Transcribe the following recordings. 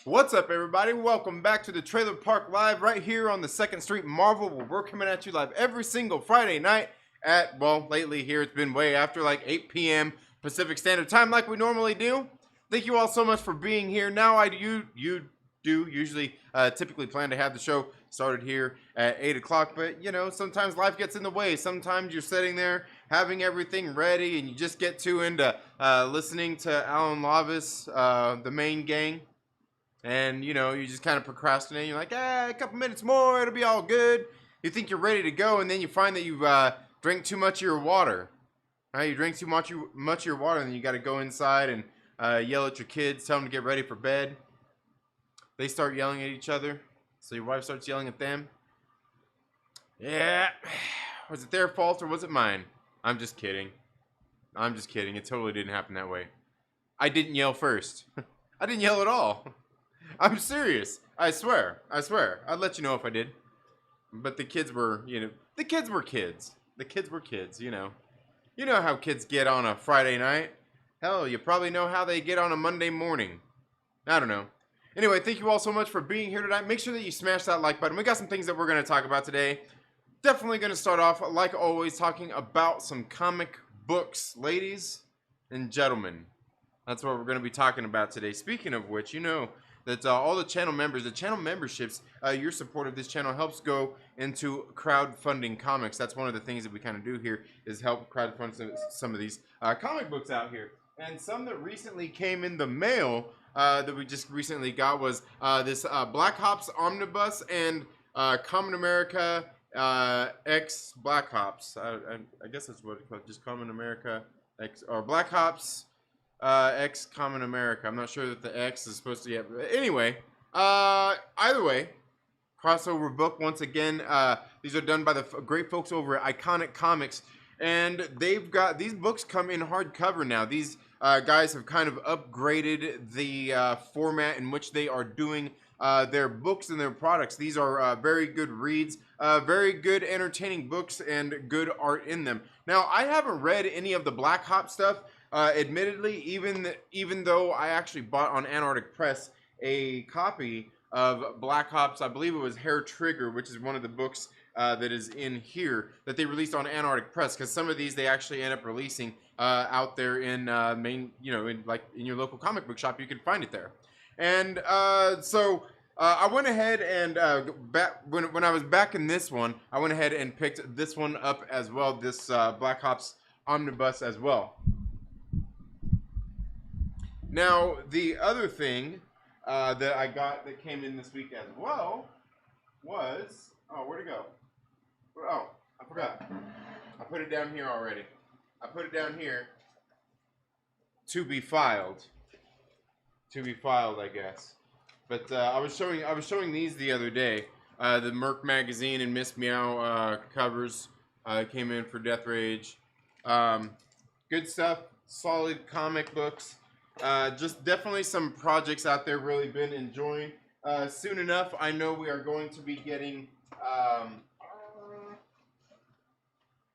What's up, everybody? Welcome back to the Trailer Park Live right here on the 2nd Street Marvel, where we're coming at you live every single Friday night at, well, lately here it's been way after like 8 p.m. Pacific Standard Time like we normally do. Thank you all so much for being here. Now, you do usually typically plan to have the show started here at 8 o'clock, but, you know, sometimes life gets in the way. Sometimes you're sitting there having everything ready and you just get too into listening to Alan Lavis, the main gang. And, you know, you just kind of procrastinate. You're like, a couple minutes more, it'll be all good. You think you're ready to go, and then you find that you drink too much of your water. You drink too much of your water, and then you got to go inside and yell at your kids, tell them to get ready for bed. They start yelling at each other, so your wife starts yelling at them. Yeah, was it their fault or was it mine? I'm just kidding. I'm just kidding. It totally didn't happen that way. I didn't yell first. I didn't yell at all. I'm serious. I swear. I'd let you know if I did. But the kids were, the kids were kids. The kids were kids, you know. You know how kids get on a Friday night. Hell, you probably know how they get on a Monday morning. I don't know. Anyway, thank you all so much for being here tonight. Make sure that you smash that like button. We got some things that we're going to talk about today. Definitely going to start off, like always, talking about some comic books, ladies and gentlemen. That's what we're going to be talking about today. Speaking of which, you know that all the channel members, the channel memberships, your support of this channel helps go into crowdfunding comics. That's one of the things that we kind of do here, is help crowdfund some of these comic books out here. And some that recently came in the mail that we just recently got was this Black Ops Omnibus and Common America X Black Ops. I guess that's what it's called, just Common America X, or Black Ops X Common America. I'm not sure that the X is supposed to get. But anyway, either way, crossover book once again. These are done by the great folks over at Iconic Comics, and they've got these books come in hardcover now. These guys have kind of upgraded the format in which they are doing their books and their products. These are very good reads, very good entertaining books, and good art in them. Now, I haven't read any of the Black Ops stuff. Admittedly, even though I actually bought on Antarctic Press a copy of Black Ops, I believe it was Hair Trigger, which is one of the books that is in here that they released on Antarctic Press, because some of these they actually end up releasing out there in in your local comic book shop. You can find it there. And so I went ahead and when I was back in this one, I went ahead and picked this one up as well, this Black Ops Omnibus as well. Now, the other thing that I got that came in this week as well was, where'd it go? Oh, I forgot. I put it down here already. I put it down here to be filed. To be filed, I guess. But I was showing these the other day. The Merc Magazine and Miss Meow covers came in for Death Rage. Good stuff. Solid comic books. Just definitely some projects out there really been enjoying. Soon enough, I know we are going to be getting.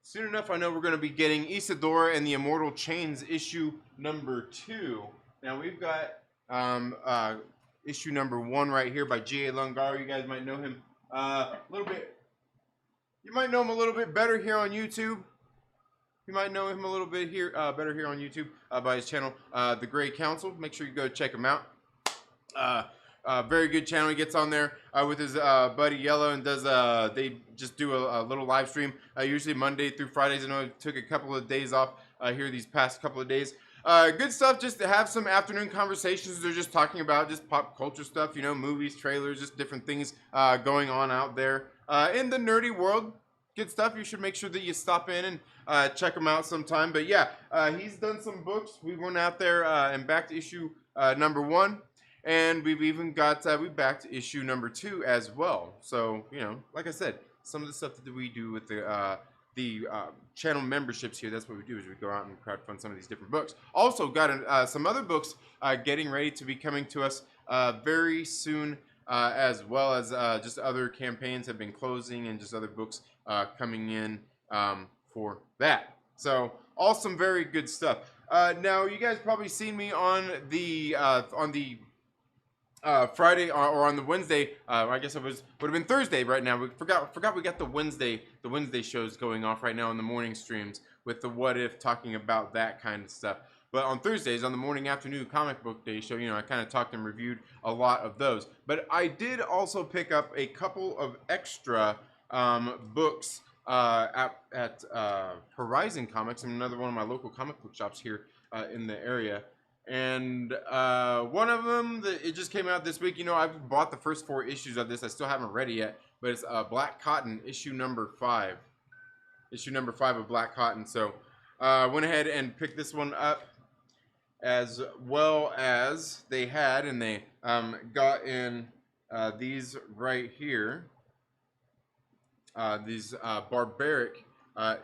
Soon enough, I know we're going to be getting Isadora and the Immortal Chains issue number 2. Now we've got issue number 1 right here by G.A. Lungar. You guys might know him a little bit. You might know him a little bit better here on YouTube. You might know him a little bit here, better here on YouTube by his channel, The Gray Council. Make sure you go check him out. Very good channel. He gets on there with his buddy Yellow and does. They just do a little live stream, usually Monday through Fridays. I know it took a couple of days off here these past couple of days. Good stuff. Just to have some afternoon conversations. They're just talking about just pop culture stuff, you know, movies, trailers, just different things going on out there in the nerdy world. Good stuff. You should make sure that you stop in and check him out sometime. But yeah, he's done some books. We went out there and back to issue number 1, and we've even got we backed issue number 2 as well. So, you know, like I said, some of the stuff that we do with the channel memberships here, that's what we do, is we go out and crowdfund some of these different books. Also got some other books getting ready to be coming to us very soon, as well as just other campaigns have been closing and just other books coming in for that. So all some very good stuff. Now you guys probably seen me on the Friday or on the Wednesday. I guess it would have been Thursday right now. We forgot we got the Wednesday shows going off right now in the morning streams with the What If, talking about that kind of stuff. But on Thursdays, on the morning afternoon comic book day show, I kind of talked and reviewed a lot of those. But I did also pick up a couple of extra books at Horizon Comics, and another one of my local comic book shops here in the area. And one of them, it just came out this week. I've bought the first 4 issues of this. I still haven't read it yet, but it's Black Cotton, issue number 5. Issue number 5 of Black Cotton. So went ahead and picked this one up, as well as they had, and they got in these right here. These Barbaric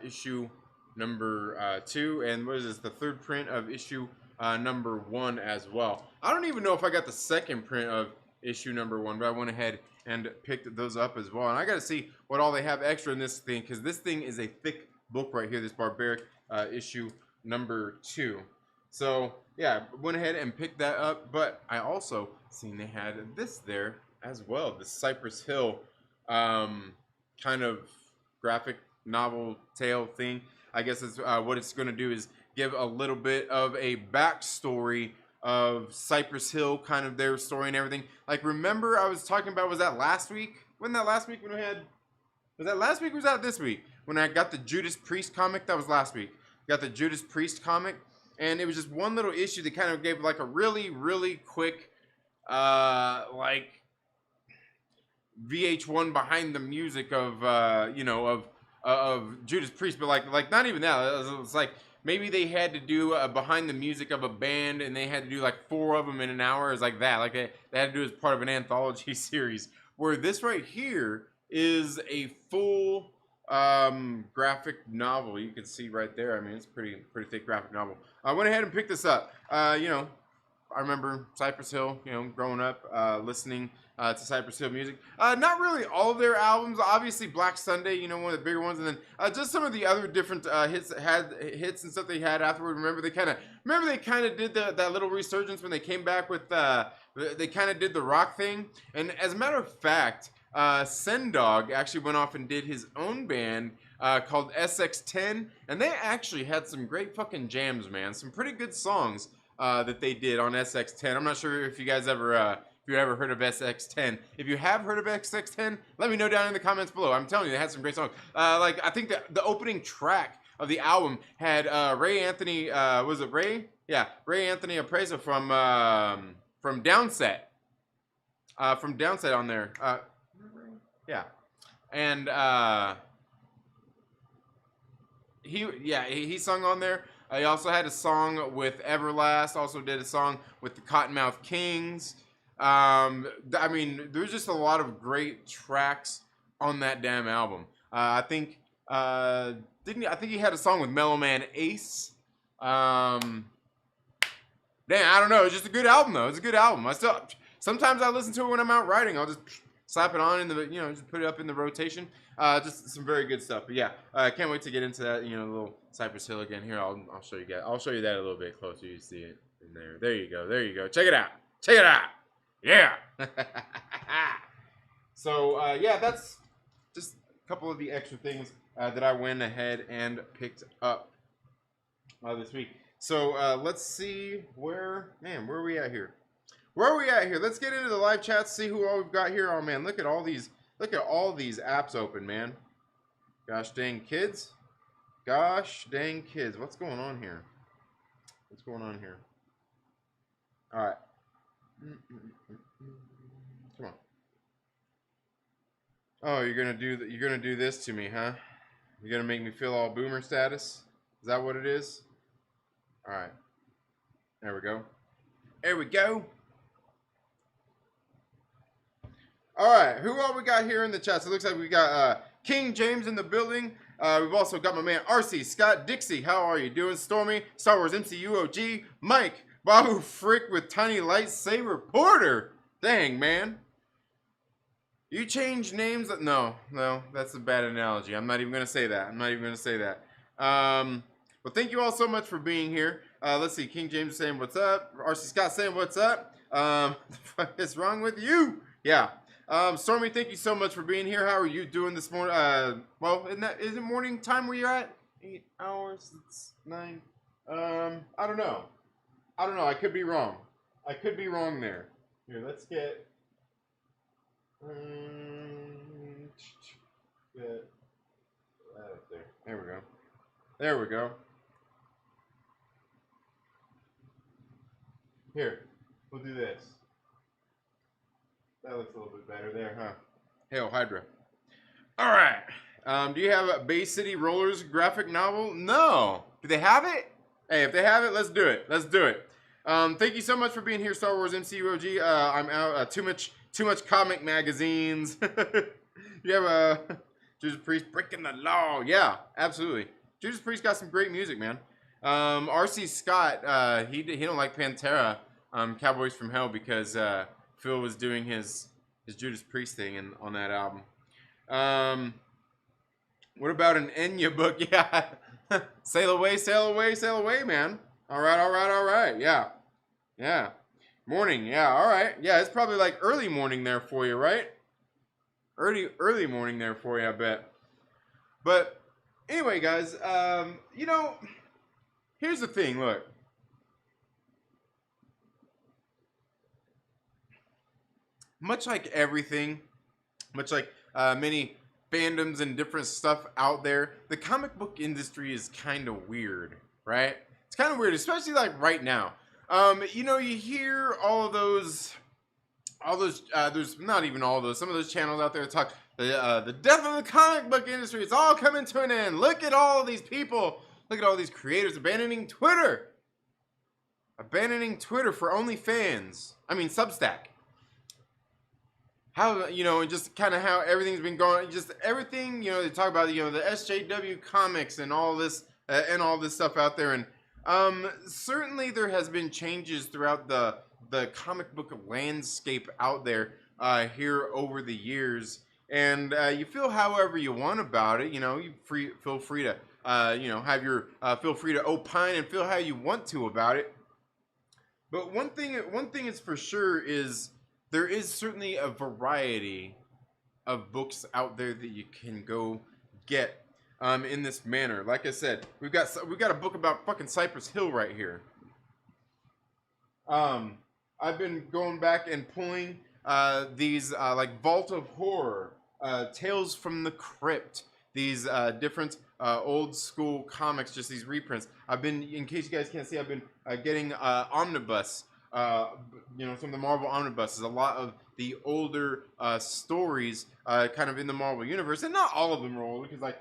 issue number 2, and what is this, the 3rd print of issue number 1 as well. I don't even know if I got the 2nd print of issue number 1, but I went ahead and picked those up as well. And I got to see what all they have extra in this thing, because this thing is a thick book right here, this Barbaric issue number 2. So yeah, went ahead and picked that up, but I also seen they had this there as well, the Cypress Hill kind of graphic novel tale thing. I guess it's what it's going to do is give a little bit of a backstory of Cypress Hill, kind of their story and everything. Like, remember I was talking about, was that last week? Wasn't that last week when we had, was that last week or was that this week? When I got the Judas Priest comic? That was last week. Got the Judas Priest comic, and it was just one little issue that kind of gave like a really, really quick, like VH1 behind the music of, of Judas Priest, but like not even that. It was like, maybe they had to do behind the music of a band, and they had to do like 4 of them in an hour. It was like that. Like they had to do as part of an anthology series. Where this right here is a full graphic novel. You can see right there. I mean, it's pretty thick graphic novel. I went ahead and picked this up. I remember Cypress Hill, growing up, listening to Cypress Hill music. Not really all of their albums. Obviously, Black Sunday, one of the bigger ones, and then just some of the other different hits and stuff they had afterward. Remember they kind of did that little resurgence when they came back with they kind of did the rock thing. And as a matter of fact, Sendog actually went off and did his own band called SX10, and they actually had some great fucking jams, man. Some pretty good songs that they did on SX10. I'm not sure if you guys ever heard of SX10. If you have heard of SX10, let me know down in the comments below. I'm telling you, they had some great songs. Like, I think that the opening track of the album had Ray Anthony, was it Ray? Yeah, Ray Anthony Appreza from Downset. From Downset on there. Yeah. And he sung on there. He also had a song with Everlast. Also did a song with the Cottonmouth Kings. I mean, there's just a lot of great tracks on that damn album. I think he had a song with Mellow Man Ace. Damn, I don't know. It's just a good album though. It's a good album. Sometimes I listen to it when I'm out riding. I'll just slap it on in the, just put it up in the rotation. Just some very good stuff. But yeah, I can't wait to get into that, little Cypress Hill again. Here, I'll show you guys. I'll show you that a little bit closer. You see it in there. There you go. There you go. Check it out. Check it out. Yeah. So, yeah, that's just a couple of the extra things that I went ahead and picked up this week. So, let's see where are we at here? Where are we at here? Let's get into the live chat, see who all we've got here. Oh, man, look at all these apps open, man. Gosh dang kids. Gosh dang kids. What's going on here? What's going on here? All right. Come on. Oh, you're gonna do this to me, huh? You're gonna make me feel all boomer status? Is that what it is? All right. There we go. There we go. All right, who all we got here in the chat? So it looks like we got King James in the building. We've also got my man RC, Scott, Dixie. How are you doing? Stormy, Star Wars MCU OG, Mike, Babu Frick with Tiny Lightsaber Porter. Dang, man. You change names? No, that's a bad analogy. I'm not even going to say that. Well, thank you all so much for being here. Let's see. King James saying what's up. RC Scott saying what's up. fuck is wrong with you? Yeah. Stormy, thank you so much for being here. How are you doing this morning? Well, is it morning time where you're at? 8 hours? It's 9. I don't know. I could be wrong. I could be wrong there. Here, let's get that up there. There we go. There we go. Here, we'll do this. That looks a little bit better there, huh? Hail Hydra. All right. Do you have a Bay City Rollers graphic novel? No. Do they have it? Hey, if they have it, let's do it. Let's do it. Thank you so much for being here, Star Wars MCU OG. I'm out. Too much comic magazines. You have a Judas Priest breaking the law. Yeah, absolutely. Judas Priest got some great music, man. R.C. Scott, he don't like Pantera, Cowboys from Hell, because Phil was doing his Judas Priest thing on that album. What about an Enya book? Yeah. Sail away, sail away, sail away, man. All right. Yeah. Morning. Yeah, all right. Yeah, it's probably like early morning there for you, right? Early morning there for you, I bet. But anyway, guys, here's the thing. Look. Much like everything, much like many fandoms and different stuff out there, the comic book industry is kind of weird, right? It's kind of weird, especially like right now. You hear all of those, there's not even all of those, some of those channels out there that talk, the death of the comic book industry, it's all coming to an end. Look at all these people, look at all these creators abandoning Twitter for OnlyFans. I mean, Substack. How, and just kind of how everything's been going, just everything, they talk about, the SJW comics and all this stuff out there. And certainly there has been changes throughout the comic book landscape out there here over the years. And you feel however you want about it, you feel free to, feel free to opine and feel how you want to about it. But one thing is for sure is, there is certainly a variety of books out there that you can go get in this manner. Like I said, we've got a book about fucking Cypress Hill right here. I've been going back and pulling these like Vault of Horror, Tales from the Crypt, these different old school comics, just these reprints. I've been, in case you guys can't see, I've been getting Omnibus. Some of the Marvel omnibuses, a lot of the older stories kind of in the Marvel universe, and not all of them are old, because like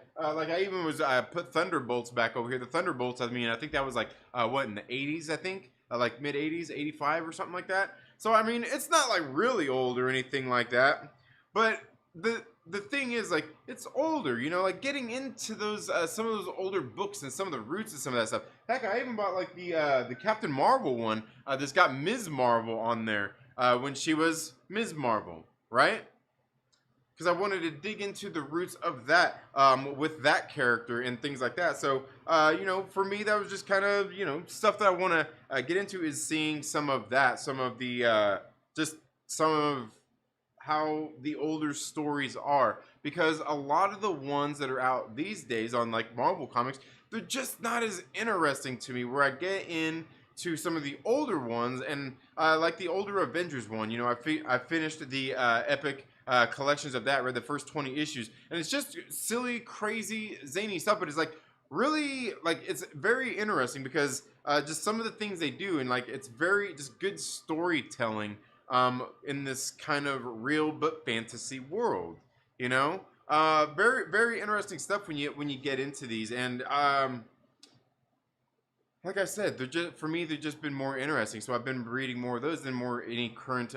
I even was put Thunderbolts back over here. The Thunderbolts, I think that was like in the 80s, I think, like mid 80s, 85 or something like that. So I mean, it's not like really old or anything like that, but the thing is, like, it's older, like getting into those some of those older books and some of the roots of some of that stuff. Heck, I even bought like the Captain Marvel one that's got Ms. Marvel on there when she was Ms. Marvel, right? Because I wanted to dig into the roots of that with that character and things like that. So for me, that was just kind of stuff that I want to get into, is seeing some of that, some of the some of how the older stories are, because a lot of the ones that are out these days on like Marvel Comics, they're just not as interesting to me, where I get into some of the older ones, and like the older Avengers one, I finished the epic collections of that, read the first 20 issues, and it's just silly, crazy, zany stuff, but it's like really, like, it's very interesting because just some of the things they do, and like it's very just good storytelling in this kind of real but fantasy world, very, very interesting stuff when you get into these. And like I said, they've just been more interesting. So I've been reading more of those than any current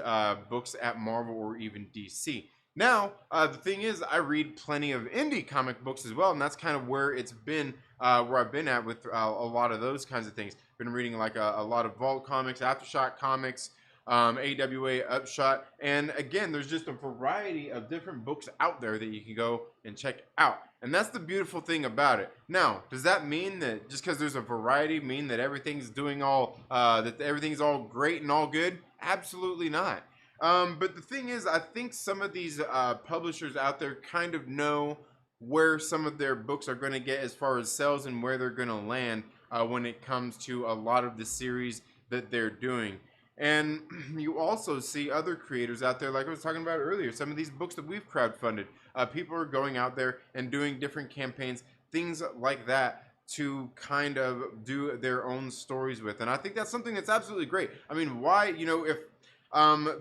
books at Marvel or even DC. Now, the thing is, I read plenty of indie comic books as well, and that's kind of where it's been, where I've been at with a lot of those kinds of things. Been reading like a lot of Vault comics, Aftershock comics, AWA, Upshot, and again, there's just a variety of different books out there that you can go and check out, and that's the beautiful thing about it. Now, does that mean that just because there's a variety mean that everything's doing all that everything's all great and all good? Absolutely not. But the thing is, I think some of these publishers out there kind of know where some of their books are going to get as far as sales and where they're going to land when it comes to a lot of the series that they're doing. And you also see other creators out there, like I was talking about earlier, some of these books that we've crowdfunded. People are going out there and doing different campaigns, things like that, to kind of do their own stories with. And I think that's something that's absolutely great. I mean, why, if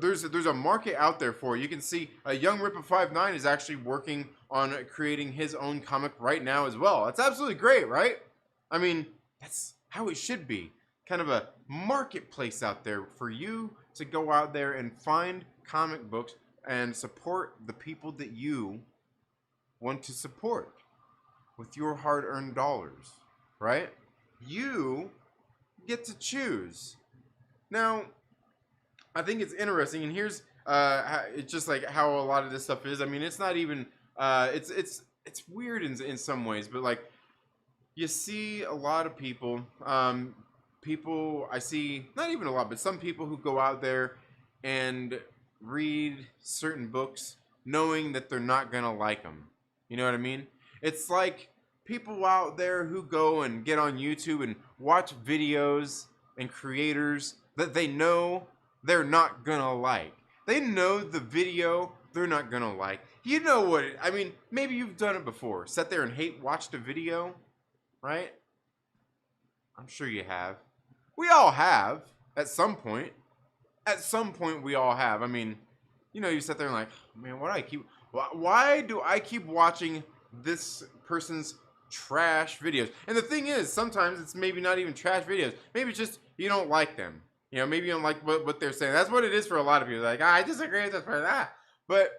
there's a market out there for it. You can see Young Ripper 59 is actually working on creating his own comic right now as well. That's absolutely great, right? I mean, that's how it should be. Kind of a marketplace out there for you to go out there and find comic books and support the people that you want to support with your hard-earned dollars, right? You get to choose. Now, I think it's interesting, and here's it's just like how a lot of this stuff is. I mean, it's not even it's weird in some ways, but like you see a lot of people, people I see, not even a lot, but some people who go out there and read certain books knowing that they're not gonna like them. You know what I mean? It's like people out there who go and get on YouTube and watch videos and creators that they know they're not gonna like. They know the video they're not gonna like. You know what I mean, maybe you've done it before. Sat there and watched a video, right? I'm sure you have. We all have at some point. At some point we all have. I mean, you sit there and like, man, why do I keep watching this person's trash videos? And the thing is, sometimes it's maybe not even trash videos. Maybe it's just you don't like them. Maybe you don't like what they're saying. That's what it is for a lot of people. Like, I disagree with this for that. But,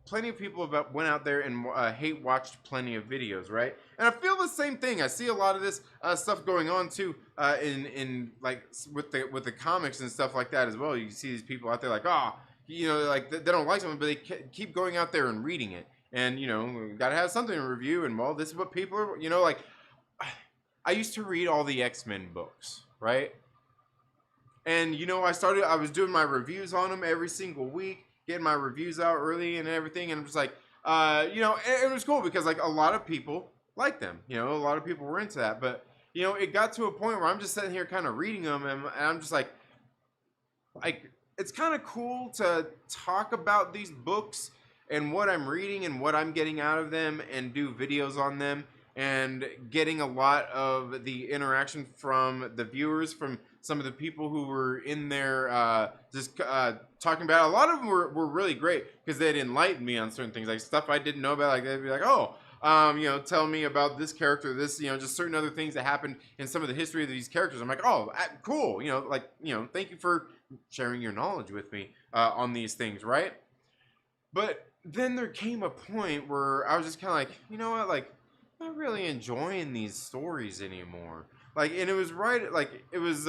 plenty of people have went out there and hate watched plenty of videos, right? And I feel the same thing. I see a lot of this stuff going on too in like with the comics and stuff like that as well. You see these people out there like, like they don't like something, but they keep going out there and reading it. And, we got to have something to review. And, well, this is what people are, like, I used to read all the X-Men books, right? And, I was doing my reviews on them every single week, getting my reviews out early and everything. And I'm just like, it was cool because, like, a lot of people like them. A lot of people were into that. But, it got to a point where I'm just sitting here kind of reading them. And I'm just like, it's kind of cool to talk about these books and what I'm reading and what I'm getting out of them and do videos on them and getting a lot of the interaction from the viewers, from some of the people who were in there talking about it. A lot of them were really great because they'd enlighten me on certain things, like stuff I didn't know about. Like they'd be like, tell me about this character, this, just certain other things that happened in some of the history of these characters. I'm like, cool. Thank you for sharing your knowledge with me on these things, right? But then there came a point where I was just kind of like, you know what, like, I'm not really enjoying these stories anymore. Like, and it was right, like, it was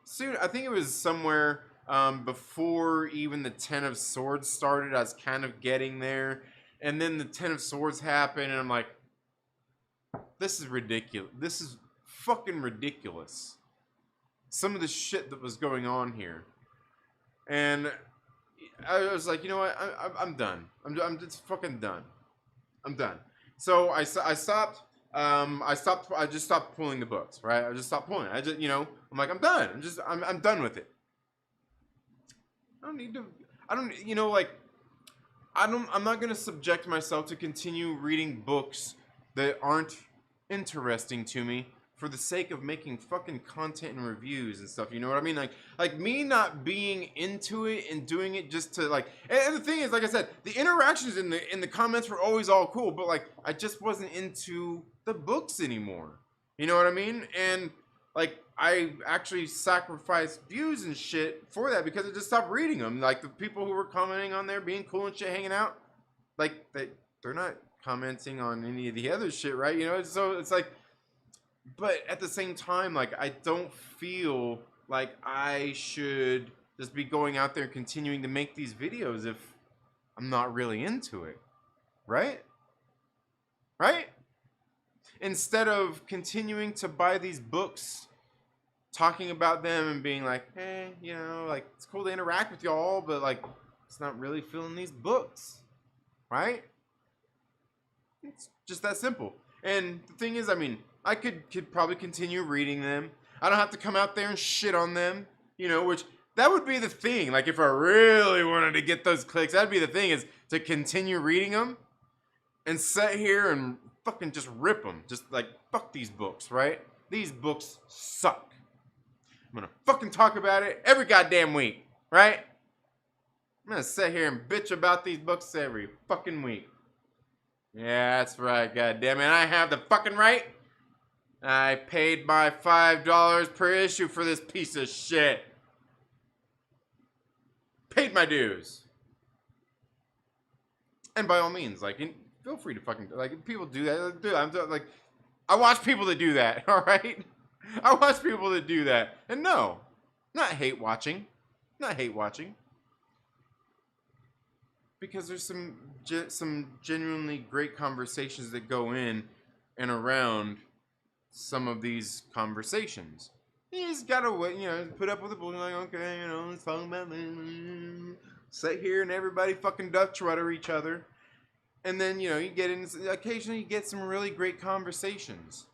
soon, I think it was somewhere before even the Ten of Swords started. I was kind of getting there. And then the Ten of Swords happened, and I'm like, this is ridiculous. This is fucking ridiculous. Some of the shit that was going on here. And I was like, you know what? I'm done. I'm just fucking done. I'm done. So I stopped. I just stopped pulling the books. Right? I just stopped pulling. I'm like, I'm done. I'm done with it. I don't need to. I'm not gonna subject myself to continue reading books that aren't interesting to me for the sake of making fucking content and reviews and stuff. You know what I mean? Like me not being into it and doing it just to like. And the thing is, like I said, the interactions in the comments were always all cool, but like I just wasn't into the books anymore. You know what I mean? And like I actually sacrificed views and shit for that because I just stopped reading them. Like the people who were commenting on there, being cool and shit, hanging out, like they're not commenting on any of the other shit, right? So it's like. But at the same time, like, I don't feel like I should just be going out there and continuing to make these videos if I'm not really into it. Right? Right? Instead of continuing to buy these books talking about them and being like, hey, you know, like, it's cool to interact with y'all, but like, it's not really feeling these books, right? It's just that simple. And the thing is, I mean, I could probably continue reading them. I don't have to come out there and shit on them, you know, which that would be the thing. Like, if I really wanted to get those clicks, that'd be the thing, is to continue reading them and sit here and fucking just rip them. Just like, fuck these books, right? These books suck. I'm gonna fucking talk about it every goddamn week, right? I'm gonna sit here and bitch about these books every fucking week. Yeah, that's right, goddammit. I have the fucking right. I paid my $5 per issue for this piece of shit. Paid my dues. And by all means, like, feel free to fucking, like, if people do that, dude, like, I watch people that do that, alright? I watch people that do that. And no, not hate watching. Not hate watching. Because there's some genuinely great conversations that go in and around some of these conversations. You just gotta wait, you know, put up with it, like, okay, you know, let's talk about this. Sit here and everybody fucking Dutch rudder each other. And then, you know, you get in, occasionally you get some really great conversations.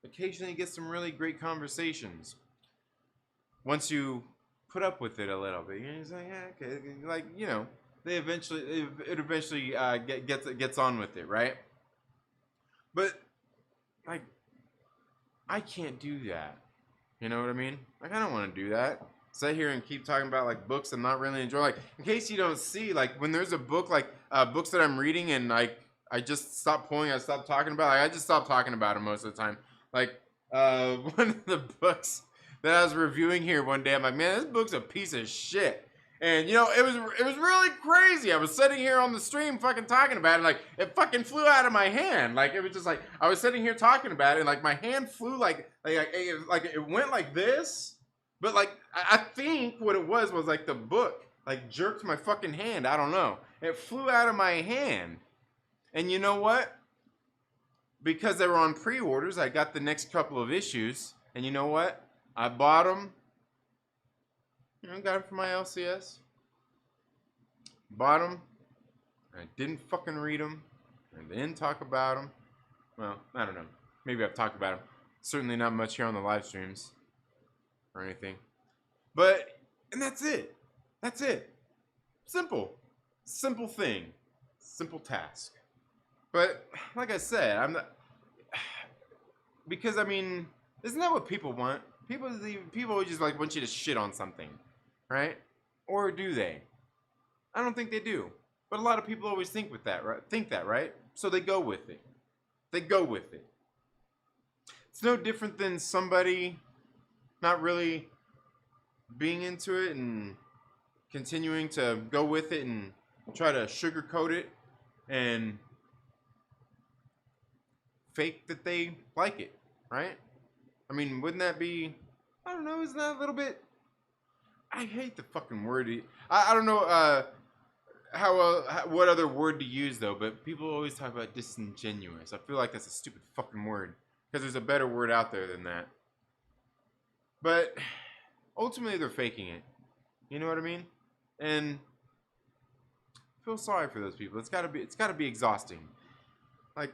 Occasionally you get some really great conversations. Once you put up with it a little bit, you're just like, yeah, okay, like, you know, it eventually gets on with it, right? But, like, I can't do that. You know what I mean? Like, I don't want to do that. Sit here and keep talking about, like, books I'm not really enjoying. Like, in case you don't see, like, when there's a book, like, books that I'm reading and, like, I just stop pulling, I stop talking about, like, I just stop talking about them most of the time. Like, one of the books that I was reviewing here one day, I'm like, man, this book's a piece of shit. And, you know, it was really crazy. I was sitting here on the stream fucking talking about it, like, it fucking flew out of my hand. Like, it was just like, I was sitting here talking about it, and, like, my hand flew, like it went like this. But, like, I think what it was, like, the book, like, jerked my fucking hand. I don't know. It flew out of my hand. And you know what? Because they were on pre-orders, I got the next couple of issues. And you know what? I bought them. You know, got it for my LCS. Bought them. I didn't fucking read them. I didn't talk about them. Well, I don't know. Maybe I've talked about them. Certainly not much here on the live streams or anything. But, and that's it. That's it. Simple. Simple thing. Simple task. But, like I said, I'm not... Because, I mean, isn't that what people want? People just, like, want you to shit on something. Right? Or do they? I don't think they do. But a lot of people always think that, right? So they go with it. They go with it. It's no different than somebody not really being into it and continuing to go with it and try to sugarcoat it and fake that they like it, right? I mean, wouldn't that be, I don't know, isn't that a little bit, I hate the fucking word. I don't know what other word to use, though, but people always talk about disingenuous. I feel like that's a stupid fucking word, because there's a better word out there than that. But ultimately, they're faking it. You know what I mean? And I feel sorry for those people. It's gotta be exhausting. Like,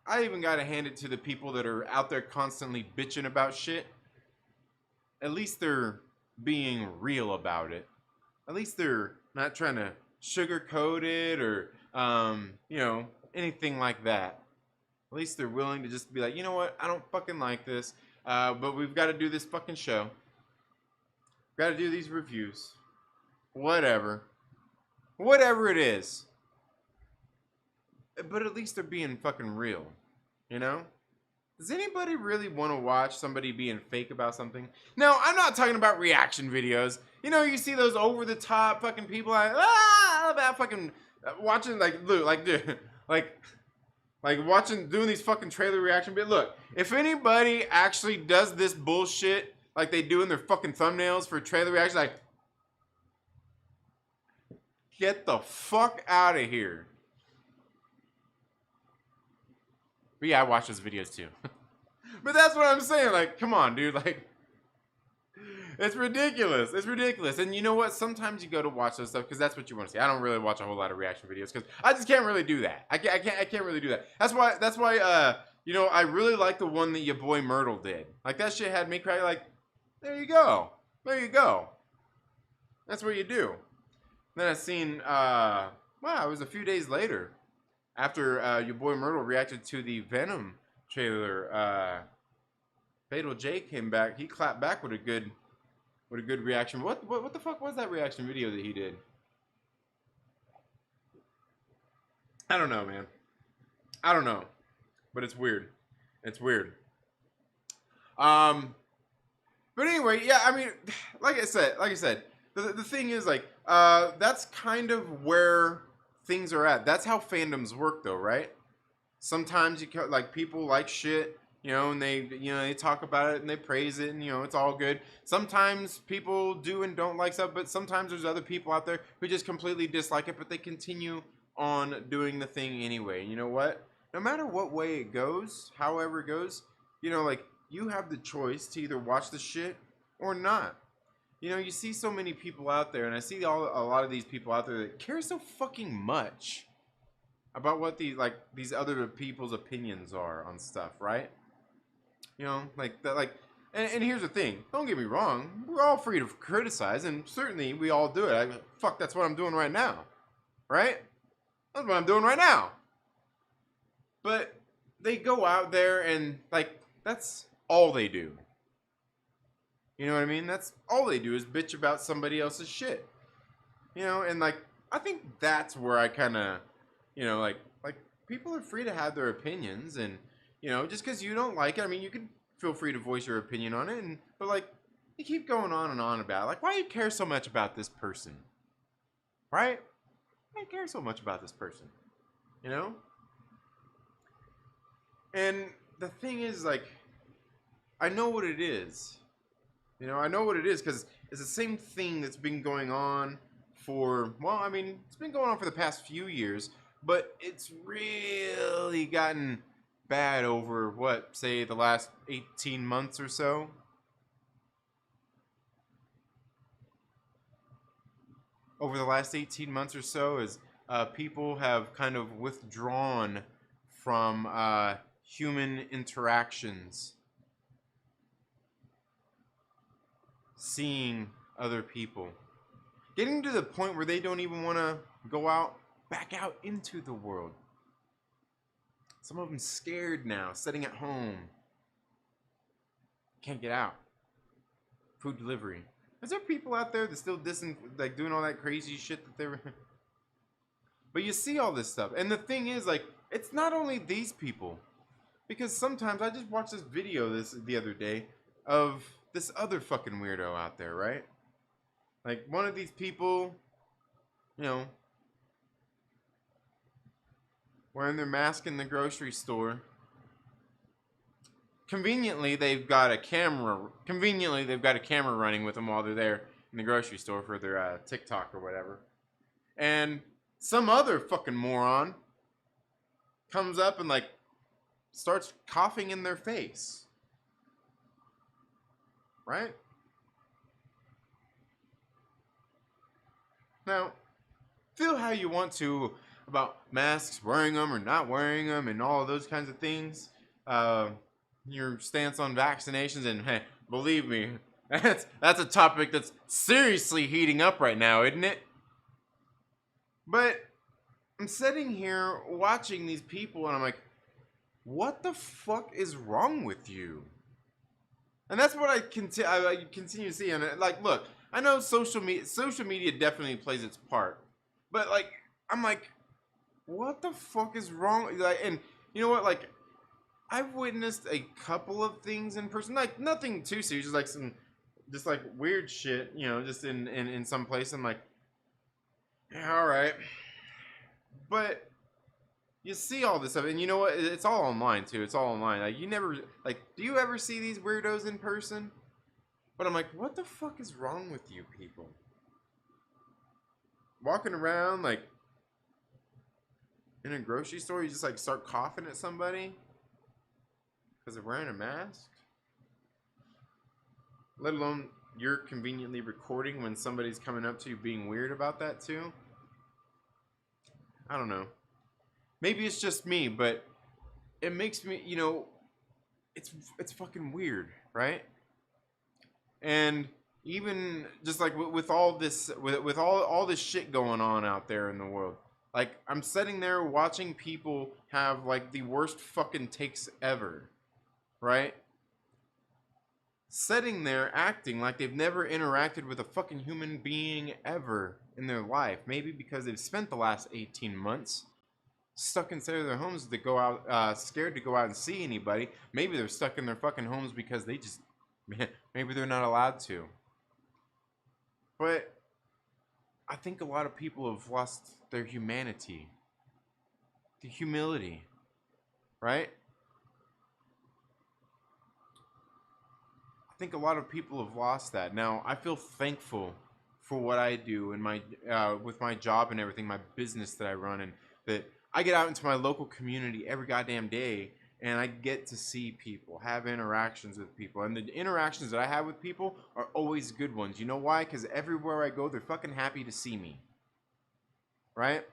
I even gotta hand it to the people that are out there constantly bitching about shit. At least they're being real about it. At least they're not trying to sugarcoat it or, you know, anything like that. At least they're willing to just be like, you know what? I don't fucking like this, but we've got to do this fucking show. Got to do these reviews. Whatever. Whatever it is. But at least they're being fucking real. You know? Does anybody really want to watch somebody being fake about something? No, I'm not talking about reaction videos. You know, you see those over-the-top fucking people about fucking watching, like, dude, like watching, doing these fucking trailer reaction videos. Look, if anybody actually does this bullshit like they do in their fucking thumbnails for trailer reactions, like, get the fuck out of here. But yeah, I watch those videos too. But that's what I'm saying. Like, come on, dude. Like, It's ridiculous. It's ridiculous. And you know what? Sometimes you go to watch those stuff because that's what you want to see. I don't really watch a whole lot of reaction videos because I just can't really do that. I can't really do that. That's why. You know, I really like the one that your boy Myrtle did. Like that shit had me cry. Like, there you go. There you go. That's what you do. Then I seen. Wow, it was a few days later after your boy Myrtle reacted to the Venom trailer. Fatal J came back. He clapped back with a good reaction. What the fuck was that reaction video that he did? I don't know, man. I don't know, but it's weird. It's weird. But anyway, yeah. I mean, like I said, the thing is like, that's kind of where things are at. That's how fandoms work, though, right? Sometimes like people like shit. You know, and they talk about it and they praise it and, you know, it's all good. Sometimes people do and don't like stuff, but sometimes there's other people out there who just completely dislike it, but they continue on doing the thing anyway. You know what? No matter what way it goes, however it goes, you know, like, you have the choice to either watch the shit or not. You know, you see so many people out there, and I see a lot of these people out there that care so fucking much about what these other people's opinions are on stuff, right? You know, like that, like, and here's the thing. Don't get me wrong. We're all free to criticize, and certainly we all do it. Fuck, that's what I'm doing right now, right? That's what I'm doing right now. But they go out there and like that's all they do. You know what I mean? That's all they do is bitch about somebody else's shit. You know, and like I think that's where I kind of, you know, like people are free to have their opinions and. You know, just because you don't like it, I mean, you can feel free to voice your opinion on it, but like, you keep going on and on about it. Like, why do you care so much about this person? Right? Why do you care so much about this person? You know? And the thing is, like, I know what it is. You know, I know what it is because it's the same thing that's been going on for, well, I mean, it's been going on for the past few years, but it's really gotten bad over what, say the last 18 months or so. Over the last 18 months or so, as people have kind of withdrawn from human interactions, seeing other people, getting to the point where they don't even want to go back out into the world. Some of them scared now, sitting at home. Can't get out. Food delivery. Is there people out there that still like doing all that crazy shit that they were? But you see all this stuff, and the thing is, like, it's not only these people, because sometimes I just watched this video the other day of this other fucking weirdo out there, right? Like one of these people, you know. Wearing their mask in the grocery store. Conveniently, they've got a camera running with them while they're there in the grocery store for their TikTok or whatever. And some other fucking moron comes up and like starts coughing in their face. Right? Now, feel how you want to about masks, wearing them or not wearing them, and all of those kinds of things. Your stance on vaccinations, and hey, believe me, that's a topic that's seriously heating up right now, isn't it? But I'm sitting here watching these people, and I'm like, what the fuck is wrong with you? And that's what I continue to see. And like, look, I know social media definitely plays its part, but like, I'm like, what the fuck is wrong? Like, and you know what? Like, I've witnessed a couple of things in person, like nothing too serious, just like some, just like weird shit, you know, just in some place. I'm like, yeah, all right, but you see all this stuff, and you know what? It's all online too. It's all online. Like, you never, like, do you ever see these weirdos in person? But I'm like, what the fuck is wrong with you people? Walking around like in a grocery store, you just like start coughing at somebody because they're wearing a mask. Let alone you're conveniently recording when somebody's coming up to you being weird about that too. I don't know. Maybe it's just me, but it makes me, you know, it's fucking weird, right? And even just like with all this, with all this shit going on out there in the world, like I'm sitting there watching people have like the worst fucking takes ever, right? Sitting there acting like they've never interacted with a fucking human being ever in their life. Maybe because they've spent the last 18 months stuck inside of their homes to go out, scared to go out and see anybody. Maybe they're stuck in their fucking homes because they just, maybe they're not allowed to. But I think a lot of people have lost their humanity, the humility, right? I think a lot of people have lost that. Now, I feel thankful for what I do in my with my job and everything, my business that I run, and that I get out into my local community every goddamn day, and I get to see people, have interactions with people. And the interactions that I have with people are always good ones. You know why? Because everywhere I go, they're fucking happy to see me. Right?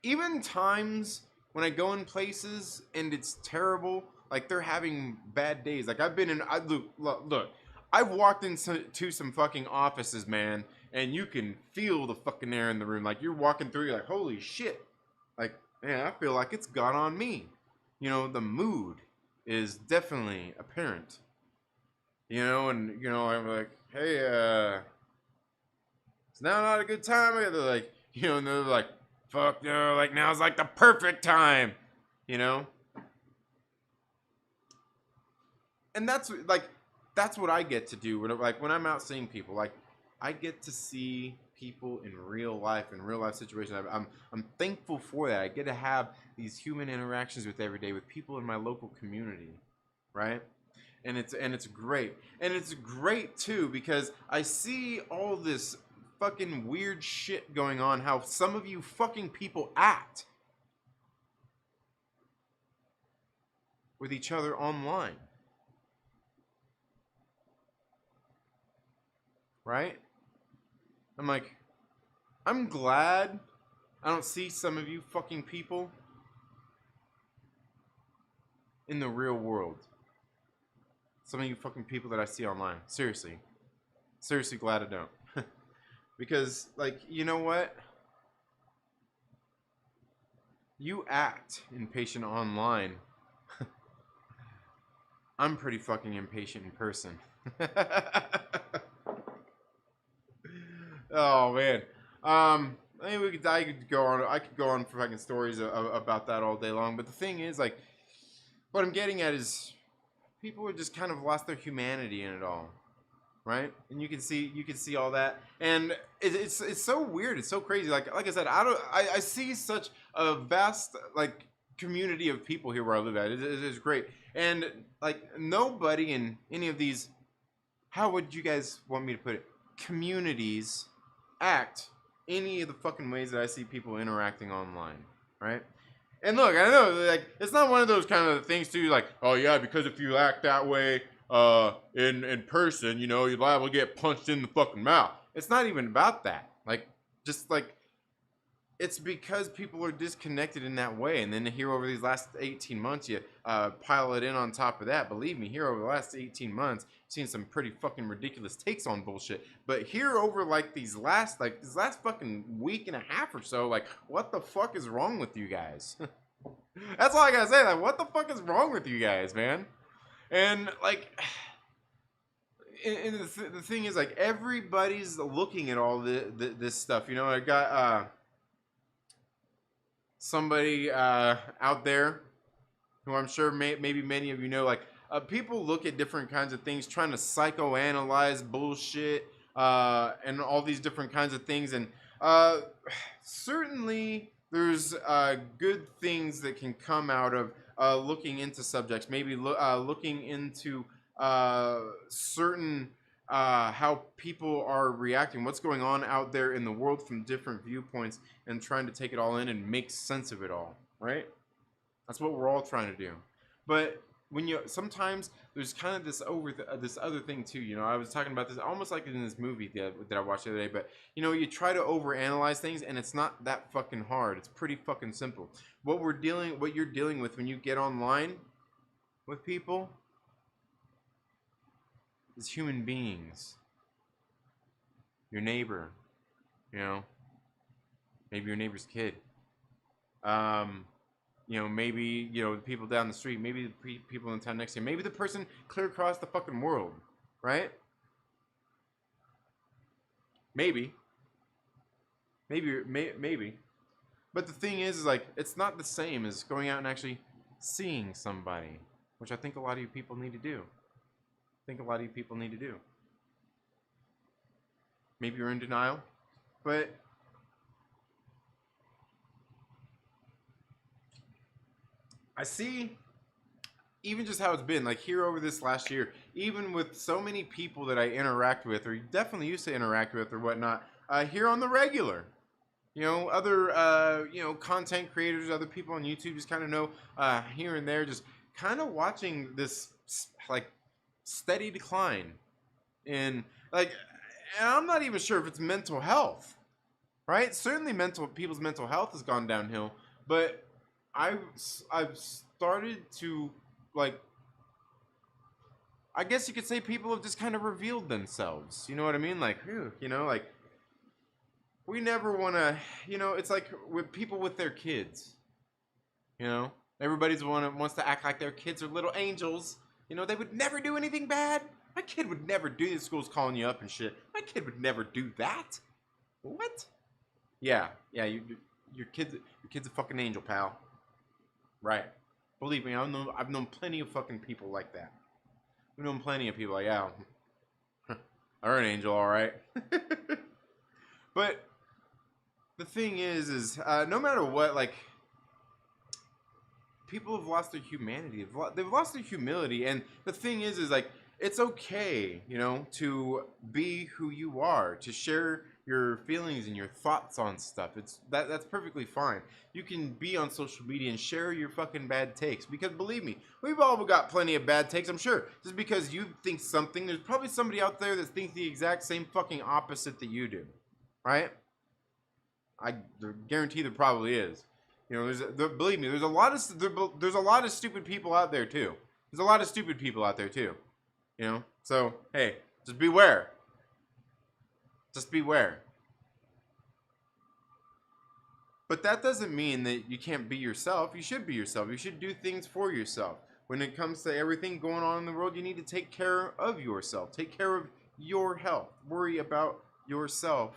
Even times when I go in places and it's terrible, like they're having bad days. Like I've been in, look, I've walked into some fucking offices, man, and you can feel the fucking air in the room. Like you're walking through, you're like, holy shit. Like, man, I feel like it's got on me. You know, the mood is definitely apparent. You know, and, you know, I'm like, hey, it's now not a good time. They're like, you know, and they're like, fuck no, like now's like the perfect time. You know? And that's, like, that's what I get to do. When I'm out seeing people, like, I get to see people in real life situations. I'm thankful for that. I get to have these human interactions with every day with people in my local community, right? And it's great. And it's great too because I see all this fucking weird shit going on, how some of you fucking people act with each other online. Right? I'm like, I'm glad I don't see some of you fucking people in the real world. Some of you fucking people that I see online. Seriously. Seriously glad I don't. Because, like, you know what? You act impatient online. I'm pretty fucking impatient in person. Oh man. I mean, I could go on for fucking stories about that all day long. But the thing is, like, what I'm getting at is, people have just kind of lost their humanity in it all, right? And you can see all that, and it's so weird. It's so crazy. Like I said, I see such a vast like community of people here where I live at. It is great, and like nobody in any of these, how would you guys want me to put it, communities act any of the fucking ways that I see people interacting online, right? And look, I know, like, it's not one of those kind of things too, like, oh yeah, because if you act that way, in person, you know, you're liable to get punched in the fucking mouth. It's not even about that. Like, just like, it's because people are disconnected in that way. And then here over these last 18 months, you pile it in on top of that. Believe me, here over the last 18 months, I've seen some pretty fucking ridiculous takes on bullshit. But here over like this last fucking week and a half or so, like, what the fuck is wrong with you guys? That's all I gotta say. Like, what the fuck is wrong with you guys, man? And like, and the thing is, like, everybody's looking at all this stuff. You know, I got somebody out there who I'm sure maybe many of you know, like, people look at different kinds of things, trying to psychoanalyze bullshit and all these different kinds of things. And certainly there's good things that can come out of looking into subjects, maybe looking into certain how people are reacting, what's going on out there in the world from different viewpoints, and trying to take it all in and make sense of it all, right? That's what we're all trying to do. But when you sometimes there's kind of this other thing too. You know, I was talking about this almost like in this movie that I watched the other day. But you know, you try to overanalyze things, and it's not that fucking hard. It's pretty fucking simple. What you're dealing with when you get online with people is human beings. Your neighbor, you know, maybe your neighbor's kid. You know, maybe, you know, the people down the street, maybe the people in the town next to you, maybe the person clear across the fucking world, right? Maybe. Maybe. But the thing is like, it's not the same as going out and actually seeing somebody, which I think a lot of you people need to do. Maybe you're in denial, but I see even just how it's been like here over this last year, even with so many people that I interact with or definitely used to interact with or whatnot, here on the regular. You know, other, you know, content creators, other people on YouTube just kind of know here and there, just kind of watching this, like, steady decline in, like, and I'm not even sure if it's mental health, right? Certainly people's mental health has gone downhill, but I've started to, like, I guess you could say people have just kind of revealed themselves. You know what I mean? Like, you know, like, we never want to, you know, it's like with people with their kids. You know, everybody's wants to act like their kids are little angels. You know, they would never do anything bad. My kid would never do this. School's calling you up and shit. My kid would never do that. What? Yeah, your kid's a fucking angel, pal. Right. Believe me, I've known plenty of fucking people like that. I've known plenty of people like, yeah, they're an angel, all right. But the thing is no matter what, like, people have lost their humanity. They've lost their humility. And the thing is like, it's okay, you know, to be who you are, to share your feelings and your thoughts on stuff. That's perfectly fine. You can be on social media and share your fucking bad takes, because believe me, we've all got plenty of bad takes, I'm sure. Just because you think something, there's probably somebody out there that thinks the exact same fucking opposite that you do, right? I guarantee there probably is. You know, believe me, there's a lot of stupid people out there too. There's a lot of stupid people out there too. You know, so hey, just beware. Just beware. But that doesn't mean that you can't be yourself. You should be yourself. You should do things for yourself. When it comes to everything going on in the world, you need to take care of yourself. Take care of your health. Worry about yourself.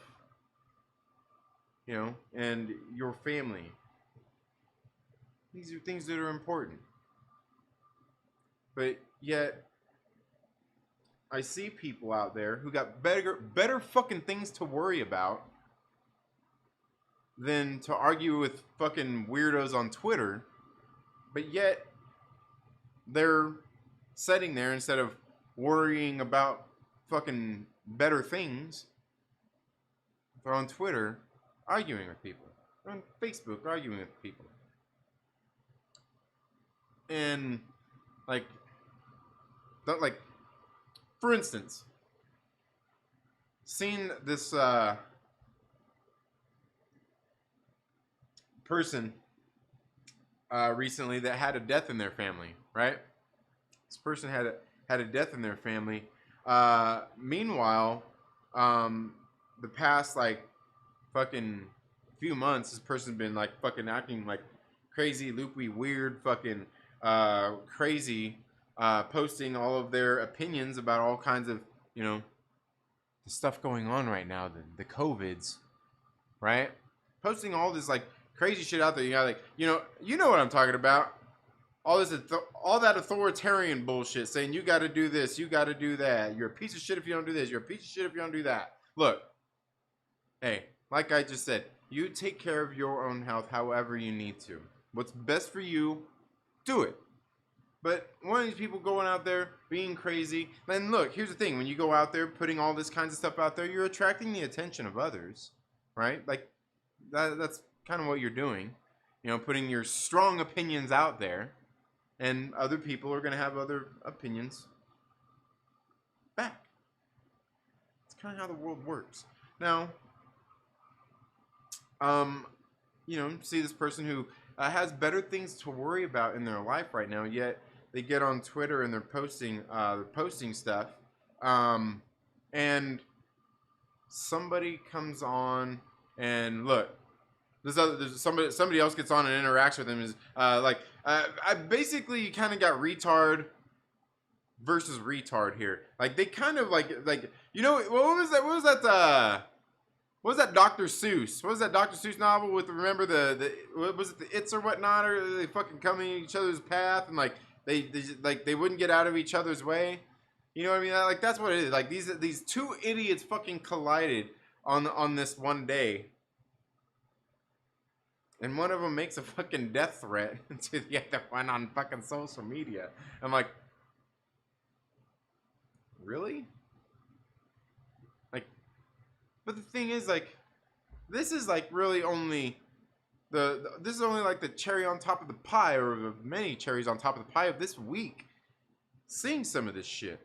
You know, and your family. These are things that are important. But yet, I see people out there who got better fucking things to worry about than to argue with fucking weirdos on Twitter. But yet, they're sitting there instead of worrying about fucking better things. They're on Twitter arguing with people. They're on Facebook arguing with people. And, like, for instance, seen this person recently that had a death in their family, right? This person had a death in their family. Meanwhile, the past, like, fucking few months, this person's been, like, fucking acting like crazy, loopy, weird, fucking crazy, posting all of their opinions about all kinds of, you know, the stuff going on right now, the COVIDs, right? Posting all this, like, crazy shit out there. You got, like, you know what I'm talking about. All that authoritarian bullshit, saying you got to do this, you got to do that. You're a piece of shit if you don't do this. You're a piece of shit if you don't do that. Look, hey, like I just said, you take care of your own health however you need to. What's best for you, do it. But one of these people going out there being crazy, then look, here's the thing. When you go out there putting all this kinds of stuff out there, you're attracting the attention of others, right? Like, that's kind of what you're doing. You know, putting your strong opinions out there. and other people are going to have other opinions back. It's kind of how the world works. Now, you know, see this person who has better things to worry about in their life right now, yet they get on Twitter and they're posting stuff, and somebody comes on and look, there's somebody else gets on and interacts with them. Is I basically kind of got retard versus retard here. Like they kind of like you know what was that Dr. Seuss? What was that Dr. Seuss novel with, remember the what was it, the It's or whatnot, or they fucking come in each other's path and like they wouldn't get out of each other's way. You know what I mean? Like that's what it is. Like these two idiots fucking collided on this one day. And one of them makes a fucking death threat to the other one on fucking social media. I'm like, really? Like, but the thing is, like, this is like really only this is only like the cherry on top of the pie, or the many cherries on top of the pie of this week. Seeing some of this shit.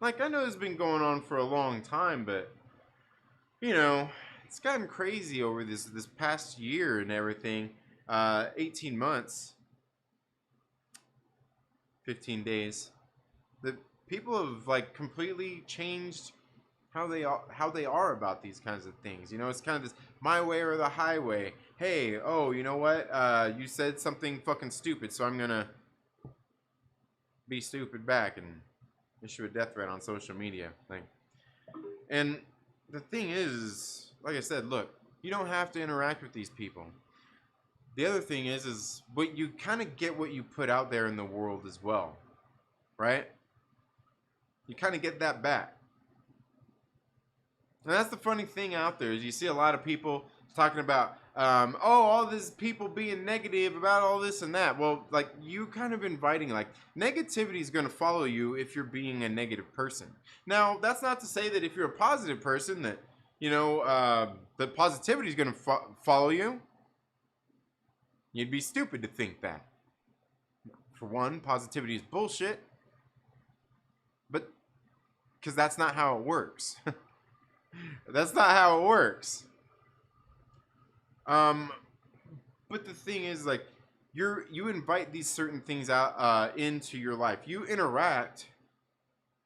Like, I know it's been going on for a long time, but you know, it's gotten crazy over this past year and everything. 18 months, 15 days. The people have like completely changed how they are about these kinds of things. You know, it's kind of this my way or the highway. Hey, oh, you know what? You said something fucking stupid, so I'm gonna be stupid back and issue a death threat on social media thing. And the thing is, like I said, look, you don't have to interact with these people. The other thing is what you kind of get what you put out there in the world as well, right? You kind of get that back. And that's the funny thing out there is you see a lot of people talking about, all this people being negative about all this and that. Well, like you kind of inviting, like negativity is going to follow you if you're being a negative person. Now, that's not to say that if you're a positive person that, you know, that positivity is going to follow you. You'd be stupid to think that. For one, positivity is bullshit. But, because that's not how it works. That's not how it works. But the thing is, like, you invite these certain things out into your life. You interact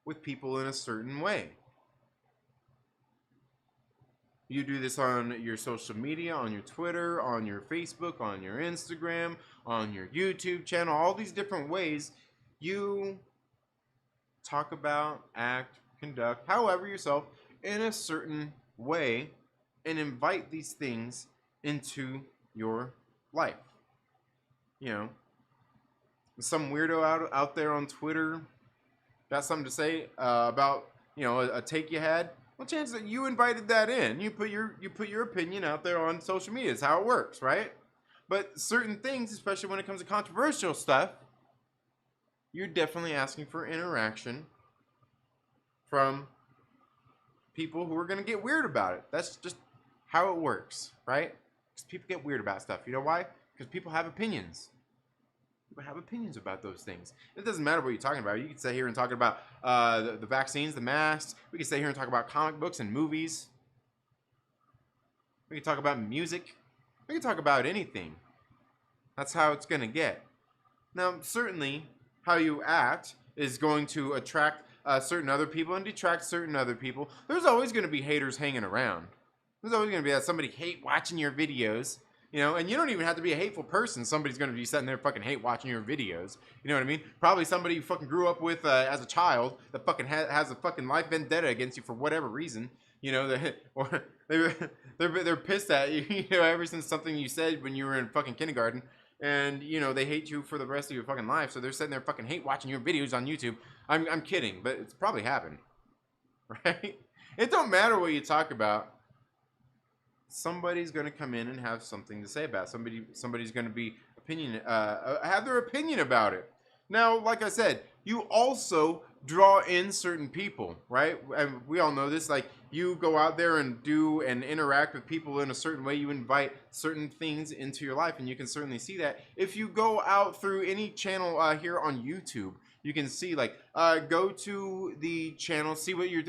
with people in a certain way. You do this on your social media, on your Twitter, on your Facebook, on your Instagram, on your YouTube channel, all these different ways you talk about, act, conduct, however yourself in a certain way and invite these things into your life. You know, some weirdo out there on Twitter got something to say about, you know, a take you had. Well, chances that you invited that in. You put your opinion out there on social media. It's how it works, right? But certain things, especially when it comes to controversial stuff, you're definitely asking for interaction from people who are going to get weird about it. That's just how it works, right? Because people get weird about stuff. You know why? Because people have opinions. People have opinions about those things. It doesn't matter what you're talking about. You can sit here and talk about the vaccines, the masks. We can sit here and talk about comic books and movies. We can talk about music. We can talk about anything. That's how it's going to get. Now, certainly, how you act is going to attract certain other people and detract certain other people. There's always going to be haters hanging around. There's always going to be somebody hate watching your videos. You know, and you don't even have to be a hateful person. Somebody's going to be sitting there fucking hate watching your videos. You know what I mean? Probably somebody you fucking grew up with as a child that fucking has a fucking life vendetta against you for whatever reason. You know, or they're pissed at you, you know, ever since something you said when you were in fucking kindergarten. And, you know, they hate you for the rest of your fucking life. So they're sitting there fucking hate watching your videos on YouTube. I'm kidding, but it's probably happened. Right? It don't matter what you talk about. Somebody's going to come in and have something to say about it. Somebody's going to be have their opinion about it. Now, like I said, you also draw in certain people, right? And we all know this. Like, you go out there and do and interact with people in a certain way. You invite certain things into your life, and you can certainly see that if you go out through any channel here on YouTube. You can see, like, go to the channel, see what you're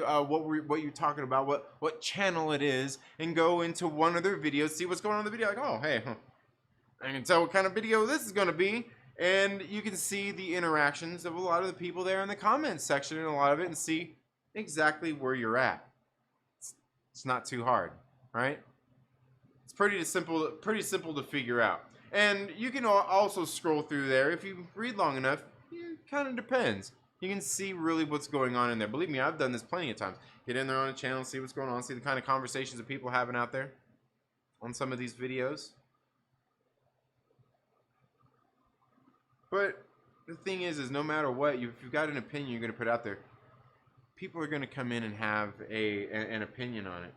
talking about, what channel it is, and go into one of their videos, see what's going on in the video. Like, oh, hey, I can tell what kind of video this is going to be. And you can see the interactions of a lot of the people there in the comments section and a lot of it, and see exactly where you're at. It's not too hard, right? It's pretty simple to figure out. And you can also scroll through there if you read long enough. It kind of depends. You can see really what's going on in there. Believe me, I've done this plenty of times. Get in there on a channel, see what's going on, see the kind of conversations that people are having out there on some of these videos. But the thing is no matter what, if you've got an opinion you're going to put out there, people are going to come in and have an opinion on it.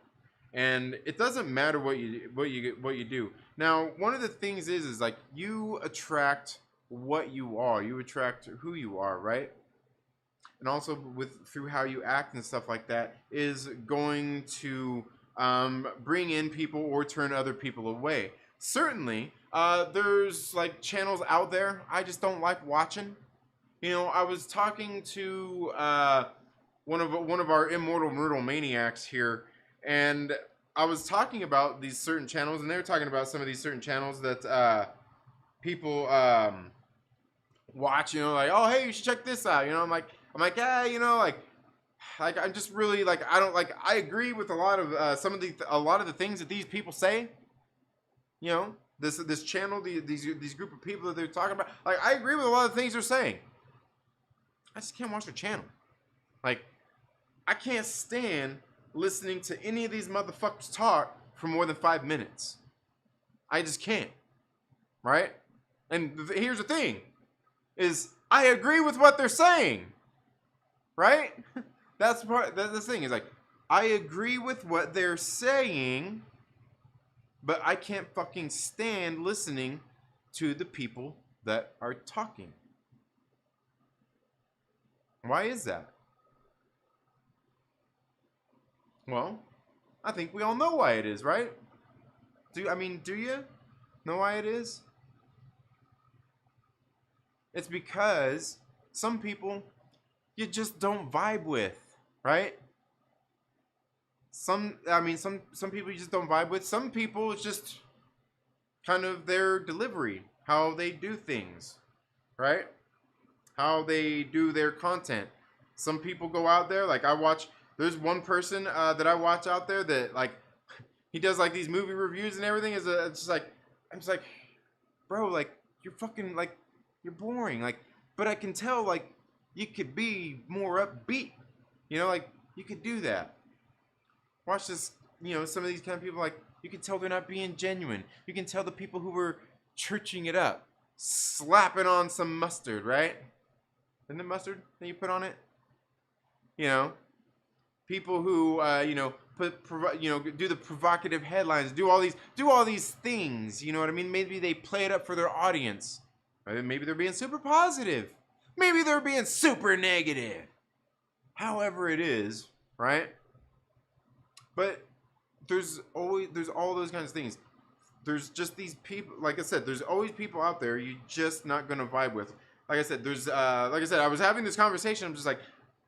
And it doesn't matter what you do. Now, one of the things is like you attract what you are. You attract who you are, right? And also through how you act and stuff like that is going to bring in people or turn other people away. Certainly, there's like channels out there I just don't like watching. You know, I was talking to one of our immortal Myrtle Maniacs here, and I was talking about these certain channels, and they were talking about some of these certain channels that people watch. You know, like, oh, hey, you should check this out. You know, I'm like, yeah, you know, like I'm just really like, I agree with a lot of a lot of the things that these people say. You know, this channel, these group of people that they're talking about, like, I agree with a lot of the things they're saying. I just can't watch their channel. Like, I can't stand listening to any of these motherfuckers talk for more than 5 minutes. I just can't. Right? And here's the thing, is I agree with what they're saying. Right? That's the thing, is like, I agree with what they're saying, but I can't fucking stand listening to the people that are talking. Why is that? Well, I think we all know why it is, right? Do you know why it is? It's because some people you just don't vibe with, right? Some people you just don't vibe with. Some people, it's just kind of their delivery, how they do things, right? How they do their content. Some people go out there, like there's one person that I watch out there that, like, he does like these movie reviews and everything. I'm just like, bro, like, you're fucking, like, you're boring. Like, but I can tell, like, you could be more upbeat. You know, like, you could do that. Watch this, you know, some of these kind of people, like, you can tell they're not being genuine. You can tell the people who were churching it up, slapping on some mustard, right? Isn't it mustard that you put on it? You know, people who, you know, do the provocative headlines, do all these things. You know what I mean? Maybe they play it up for their audience. Maybe they're being super positive. Maybe they're being super negative. However it is, right? But there's all those kinds of things. There's just these people, like I said, there's always people out there you're just not gonna vibe with. Like I said, I was having this conversation. I'm just like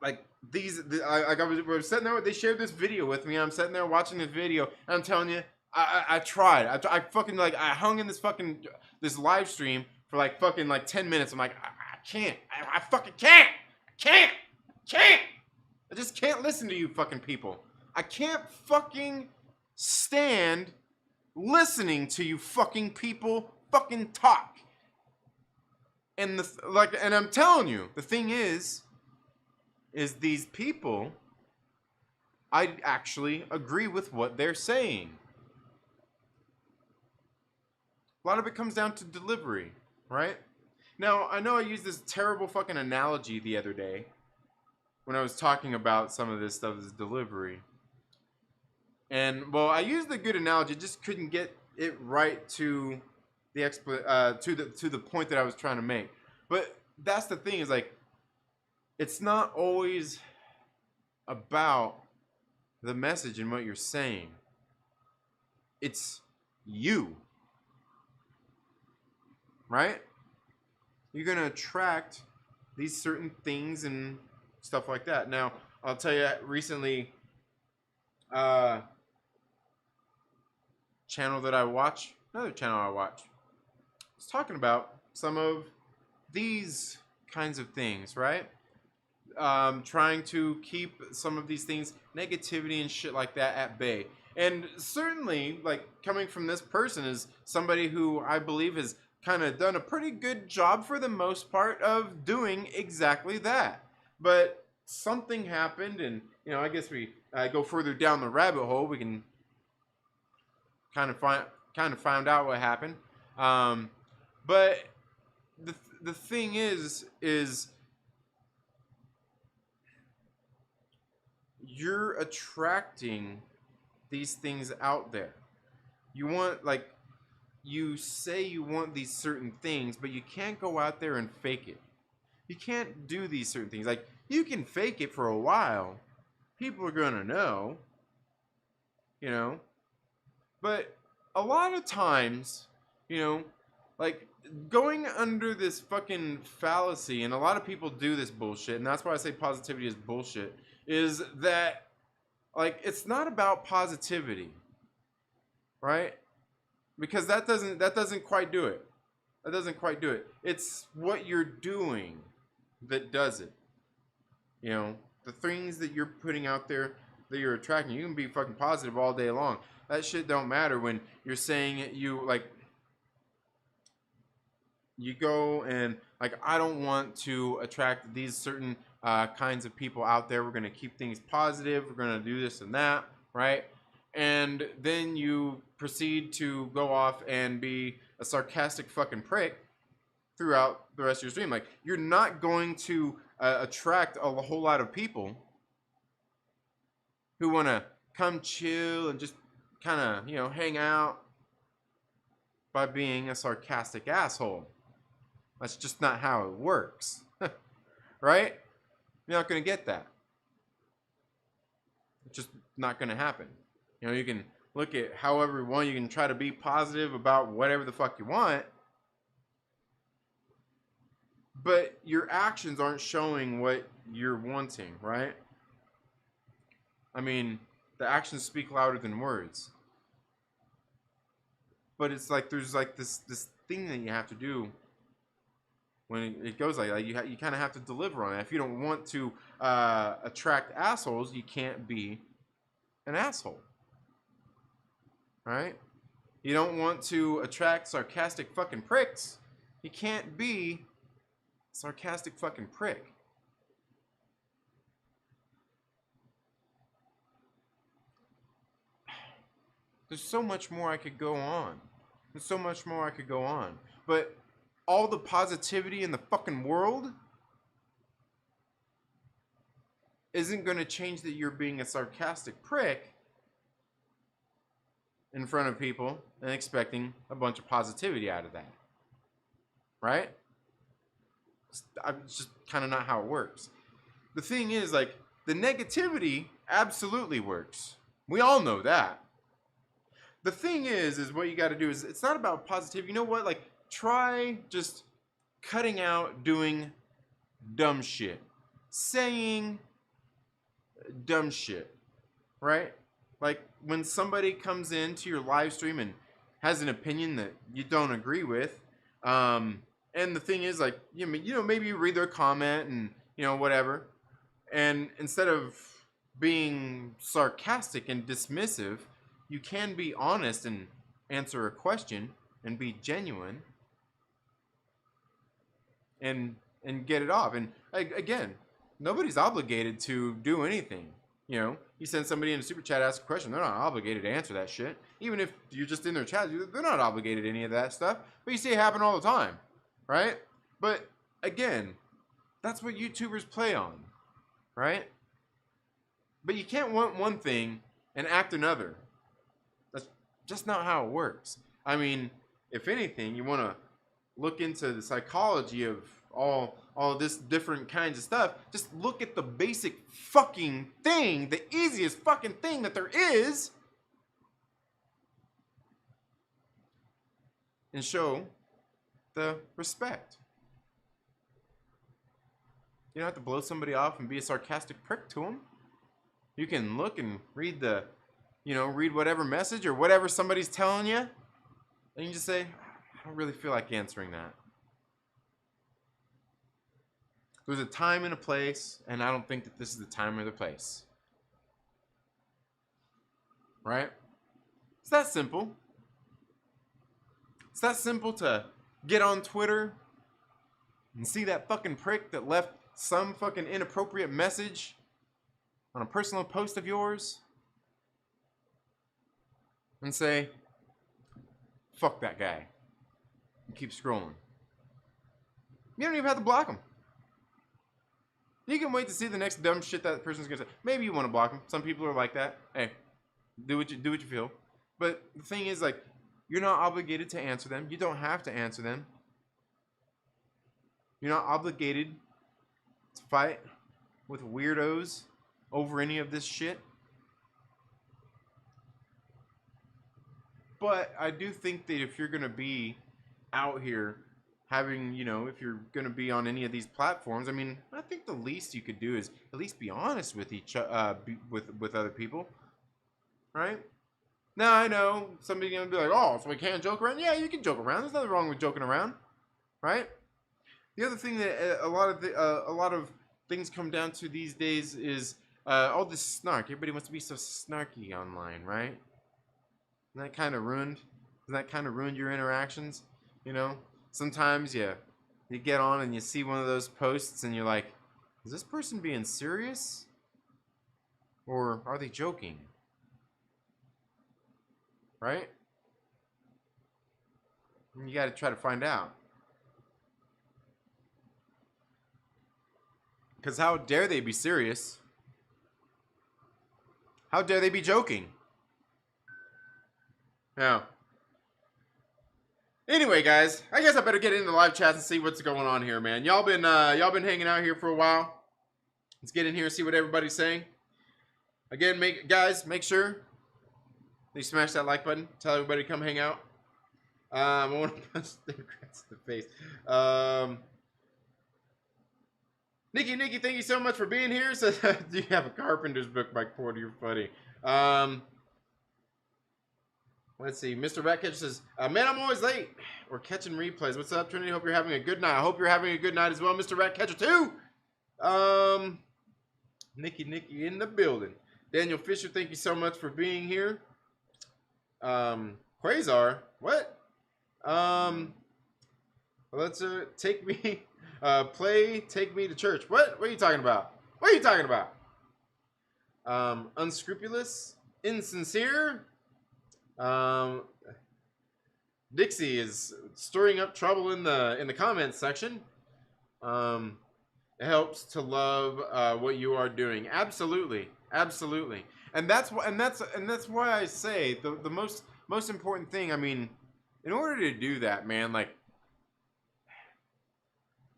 I was sitting there. They shared this video with me. I'm sitting there watching this video, and I'm telling you, I tried. I fucking, like, I hung in this live stream for like fucking like 10 minutes. I'm like, I can't. I fucking can't. Can't. I just can't listen to you fucking people. I can't fucking stand listening to you fucking people fucking talk. And and I'm telling you, the thing is these people, I actually agree with what they're saying. A lot of it comes down to delivery, right? Now, I know I used this terrible fucking analogy the other day when I was talking about some of this stuff as delivery. And, well, I used a good analogy, just couldn't get it right to the point that I was trying to make. But that's the thing, is like, it's not always about the message and what you're saying. It's you. Right? You're going to attract these certain things and stuff like that. Now, I'll tell you, recently, channel that I watch, another channel I watch, was talking about some of these kinds of things, right? Trying to keep some of these things, negativity and shit like that, at bay. And certainly, like, coming from this person is somebody who I believe has kind of done a pretty good job for the most part of doing exactly that. But something happened, and I guess we go further down the rabbit hole. We can kind of find out what happened. But the thing is you're attracting these things out there. You want, like, you say you want these certain things, but you can't go out there and fake it. You can't do these certain things. Like, you can fake it for a while. People are gonna know. But a lot of times, like, going under this fucking fallacy, and a lot of people do this bullshit, and that's why I say positivity is bullshit, is that, like, it's not about positivity, right? Because that doesn't quite do it. That doesn't quite do it. It's what you're doing that does it. The things that you're putting out there that you're attracting. You can be fucking positive all day long. That shit don't matter when you're saying you go and, like, I don't want to attract these certain kinds of people out there. We're going to keep things positive. We're going to do this and that, right? And then you proceed to go off and be a sarcastic fucking prick throughout the rest of your stream. Like, you're not going to attract a whole lot of people who want to come chill and just kind of, hang out by being a sarcastic asshole. That's just not how it works. Right? You're not going to get that. It's just not going to happen. You can look at however you want. You can try to be positive about whatever the fuck you want. But your actions aren't showing what you're wanting, right? I mean, the actions speak louder than words. But it's like there's like this thing that you have to do when it goes like that. You kind of have to deliver on it. If you don't want to attract assholes, you can't be an asshole. Right? You don't want to attract sarcastic fucking pricks. You can't be a sarcastic fucking prick. There's so much more I could go on. There's so much more I could go on. But all the positivity in the fucking world isn't going to change that you're being a sarcastic prick in front of people and expecting a bunch of positivity out of that. Right? It's just kind of not how it works. The thing is, like, the negativity absolutely works. We all know that. The thing is what you got to do is, it's not about positivity. You know what? Like, try just cutting out doing dumb shit. Saying dumb shit. Right? Like, when somebody comes into your live stream and has an opinion that you don't agree with, and the thing is, like, maybe you read their comment and, whatever, and instead of being sarcastic and dismissive, you can be honest and answer a question and be genuine and get it off. And again, nobody's obligated to do anything. You send somebody in a super chat, ask a question, they're not obligated to answer that shit. Even if you're just in their chat, they're not obligated to any of that stuff. But you see it happen all the time, right? But again, that's what YouTubers play on, right? But you can't want one thing and act another. That's just not how it works. I mean, if anything, you want to look into the psychology of all this different kinds of stuff. Just look at the basic fucking thing, the easiest fucking thing that there is, and show the respect. You don't have to blow somebody off and be a sarcastic prick to them. You can look and read the, read whatever message or whatever somebody's telling you, and you just say, I don't really feel like answering that. There's a time and a place, and I don't think that this is the time or the place. Right? It's that simple. It's that simple to get on Twitter and see that fucking prick that left some fucking inappropriate message on a personal post of yours and say, fuck that guy. And keep scrolling. You don't even have to block him. You can wait to see the next dumb shit that person's gonna say. Maybe you want to block him. Some people are like that. Hey, do what you feel. But the thing is, like, you're not obligated to answer them. You don't have to answer them. You're not obligated to fight with weirdos over any of this shit. But I do think that if you're gonna be out here having, if you're going to be on any of these platforms, I mean, I think the least you could do is at least be honest with with other people, right? Now, I know somebody's going to be like, oh, so we can't joke around? Yeah, you can joke around. There's nothing wrong with joking around, right? The other thing that a lot of things come down to these days is all this snark. Everybody wants to be so snarky online, right? Isn't that kind of ruined? Doesn't that kind of ruin your interactions, Sometimes you get on and you see one of those posts and you're like, is this person being serious? Or are they joking? Right? And you got to try to find out. Because how dare they be serious? How dare they be joking? Now, anyway, guys, I guess I better get into the live chat and see what's going on here, man. Y'all been hanging out here for a while. Let's get in here and see what everybody's saying. Again, make sure you smash that like button. Tell everybody to come hang out. I want to punch Democrats in the face. Nikki, thank you so much for being here. So, do you have a carpenter's book by Porter? You're funny. Let's see. Mr. Ratcatcher says, man, I'm always late. We're catching replays. What's up, Trinity? Hope you're having a good night. I hope you're having a good night as well, Mr. Ratcatcher, too. Nikki in the building. Daniel Fisher, thank you so much for being here. Quasar, what? Let's take me, take me to church. What? What are you talking about? What are you talking about? Unscrupulous, insincere. Dixie is stirring up trouble in the comments section. It helps to love what you are doing. Absolutely, and that's why I say the most important thing. I mean, in order to do that, man, like,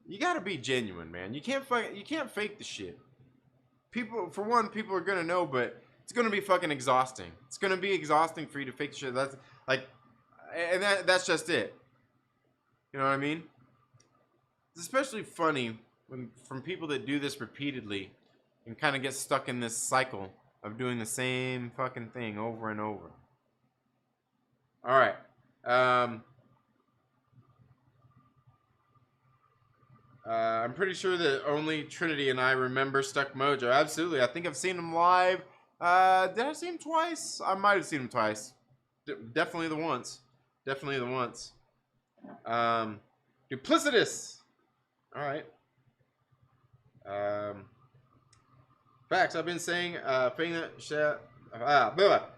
you gotta be genuine, man. You can't fake the shit. People are gonna know, but it's gonna be fucking exhausting. It's gonna be exhausting for you to fake the shit. That's like, and that's just it. You know what I mean? It's especially funny from people that do this repeatedly and kind of get stuck in this cycle of doing the same fucking thing over and over. All right. I'm pretty sure that only Trinity and I remember Stuck Mojo. Absolutely. I think I've seen him live. Did I see him twice? I might have seen him twice. Definitely the once. Duplicitous. All right. Facts. I've been saying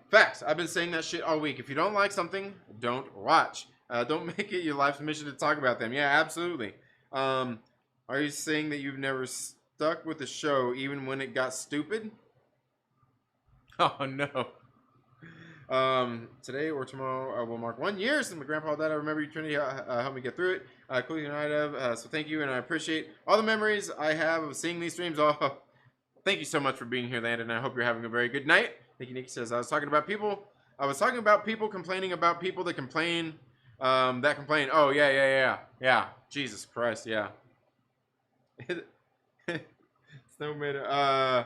facts. I've been saying that shit all week. If you don't like something, don't watch. Don't make it your life's mission to talk about them. Yeah, absolutely. Are you saying that you've never stuck with the show even when it got stupid? Oh no. Today or tomorrow will mark 1 year since my grandpa died. I remember you, Trinity, helped me get through it. Cool you night of. So thank you, and I appreciate all the memories I have of seeing these streams. Oh, thank you so much for being here, Landon. I hope you're having a very good night. Thank you, Nikki says. I was talking about people complaining about people that complain. Oh, yeah. Jesus Christ, yeah. Snowman,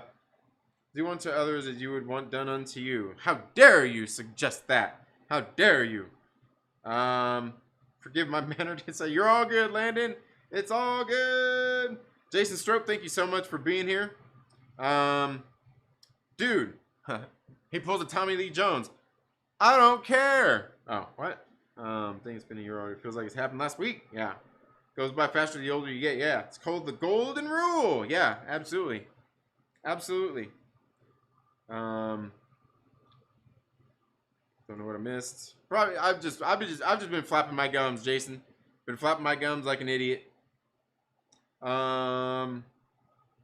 do unto others as you would want done unto you. How dare you suggest that? How dare you? Forgive my manner to say you're all good, Landon. It's all good. Jason Strope, thank you so much for being here. Dude, he pulls a Tommy Lee Jones. I don't care. Oh, what? I think it's been a year already. It feels like it's happened last week. Yeah. Goes by faster the older you get. Yeah. It's called the golden rule. Yeah, absolutely. Absolutely. Don't know what I missed. Probably I've just been flapping my gums, Jason. Been flapping my gums like an idiot.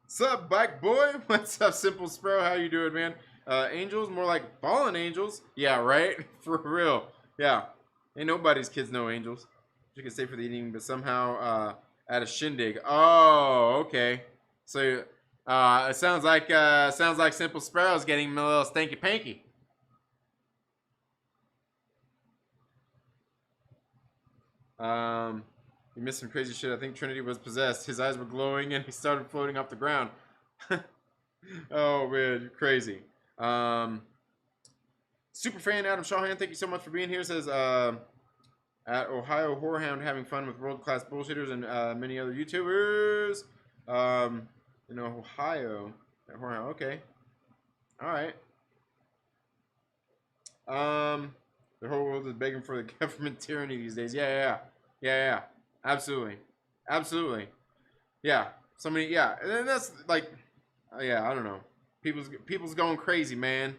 Sup, bike boy? What's up, Simple Sparrow? How you doing, man? Angels, more like fallen angels. Yeah, right? For real. Yeah. Ain't nobody's kids know angels. You can stay for the evening, but somehow at a shindig. Oh, okay. So it sounds like Simple Sparrow's getting a little stanky panky. You missed some crazy shit. I think Trinity was possessed. His eyes were glowing and he started floating off the ground. Oh man, you're crazy. Super fan Adam Shawhan, thank you so much for being here. Says at Ohio Whorehound having fun with world-class bullshitters and many other YouTubers. In Ohio. Okay. Alright. The whole world is begging for the government tyranny these days. Yeah. Absolutely. Yeah. Somebody, yeah. And then that's like, yeah, I don't know. People's going crazy, man.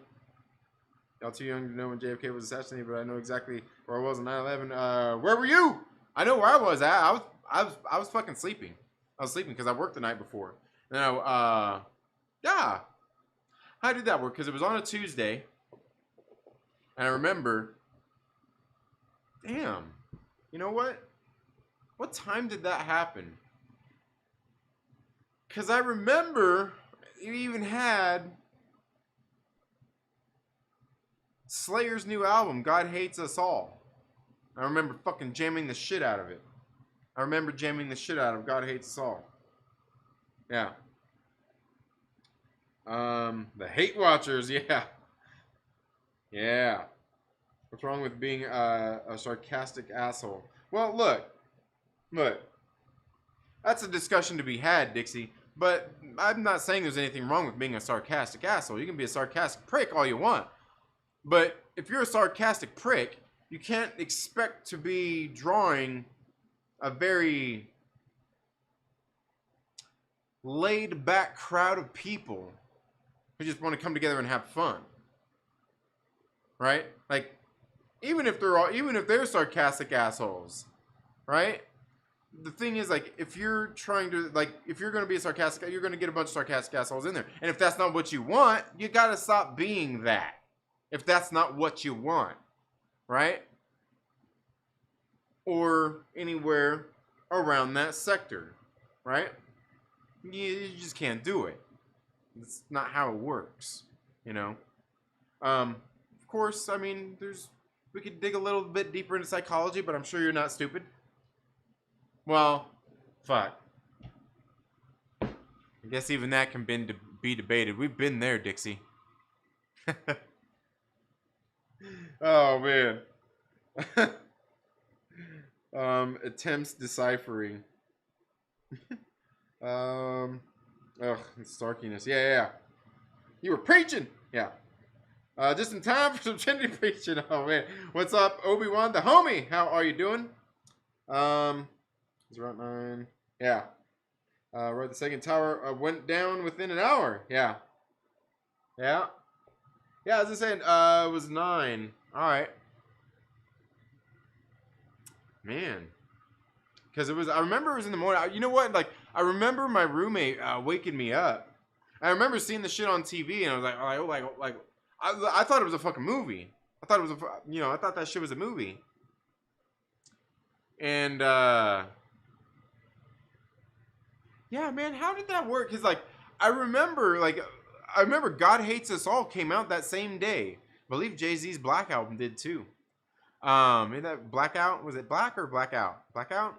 Y'all too young to know when JFK was assassinated, but I know exactly where I was on 9/11. Where were you? I know where I was at. I was fucking sleeping. I was sleeping because I worked the night before. And yeah. How did that work? Because it was on a Tuesday. And I remember, damn, you know what? What time did that happen? Because I remember you even had Slayer's new album, God Hates Us All. I remember fucking jamming the shit out of it. I remember jamming the shit out of God Hates Us All. Yeah. The Hate Watchers, yeah. Yeah. What's wrong with being a sarcastic asshole? Well, look. That's a discussion to be had, Dixie. But I'm not saying there's anything wrong with being a sarcastic asshole. You can be a sarcastic prick all you want. But if you're a sarcastic prick, you can't expect to be drawing a very laid-back crowd of people who just want to come together and have fun. Right? Like, even if they're sarcastic assholes, right? The thing is, like, if you're going to be a sarcastic, you're going to get a bunch of sarcastic assholes in there. And if that's not what you want, you got to stop being that. If that's not what you want, right? Or anywhere around that sector, right? You just can't do it. It's not how it works, you know? Of course, I mean, we could dig a little bit deeper into psychology, but I'm sure you're not stupid. Well, fuck. I guess even that can be debated. We've been there, Dixie. Oh, man. Attempts deciphering. Starkiness. Yeah. You were preaching. Yeah. Just in time for some Trinity preaching. Oh, man. What's up, Obi-Juan, the homie? How are you doing? It's around 9. Yeah. Right, the second tower went down within an hour. Yeah. As I said, it was 9. All right. Man. Because I remember it was in the morning. You know what? Like, I remember my roommate waking me up. I remember seeing the shit on TV, and I was like, I thought it was a fucking movie. I thought it was I thought that shit was a movie. And yeah, man, how did that work? Cause like I remember God Hates Us All came out that same day. I believe Jay-Z's Black album did too. Maybe that Blackout, was it Black or Blackout? Blackout?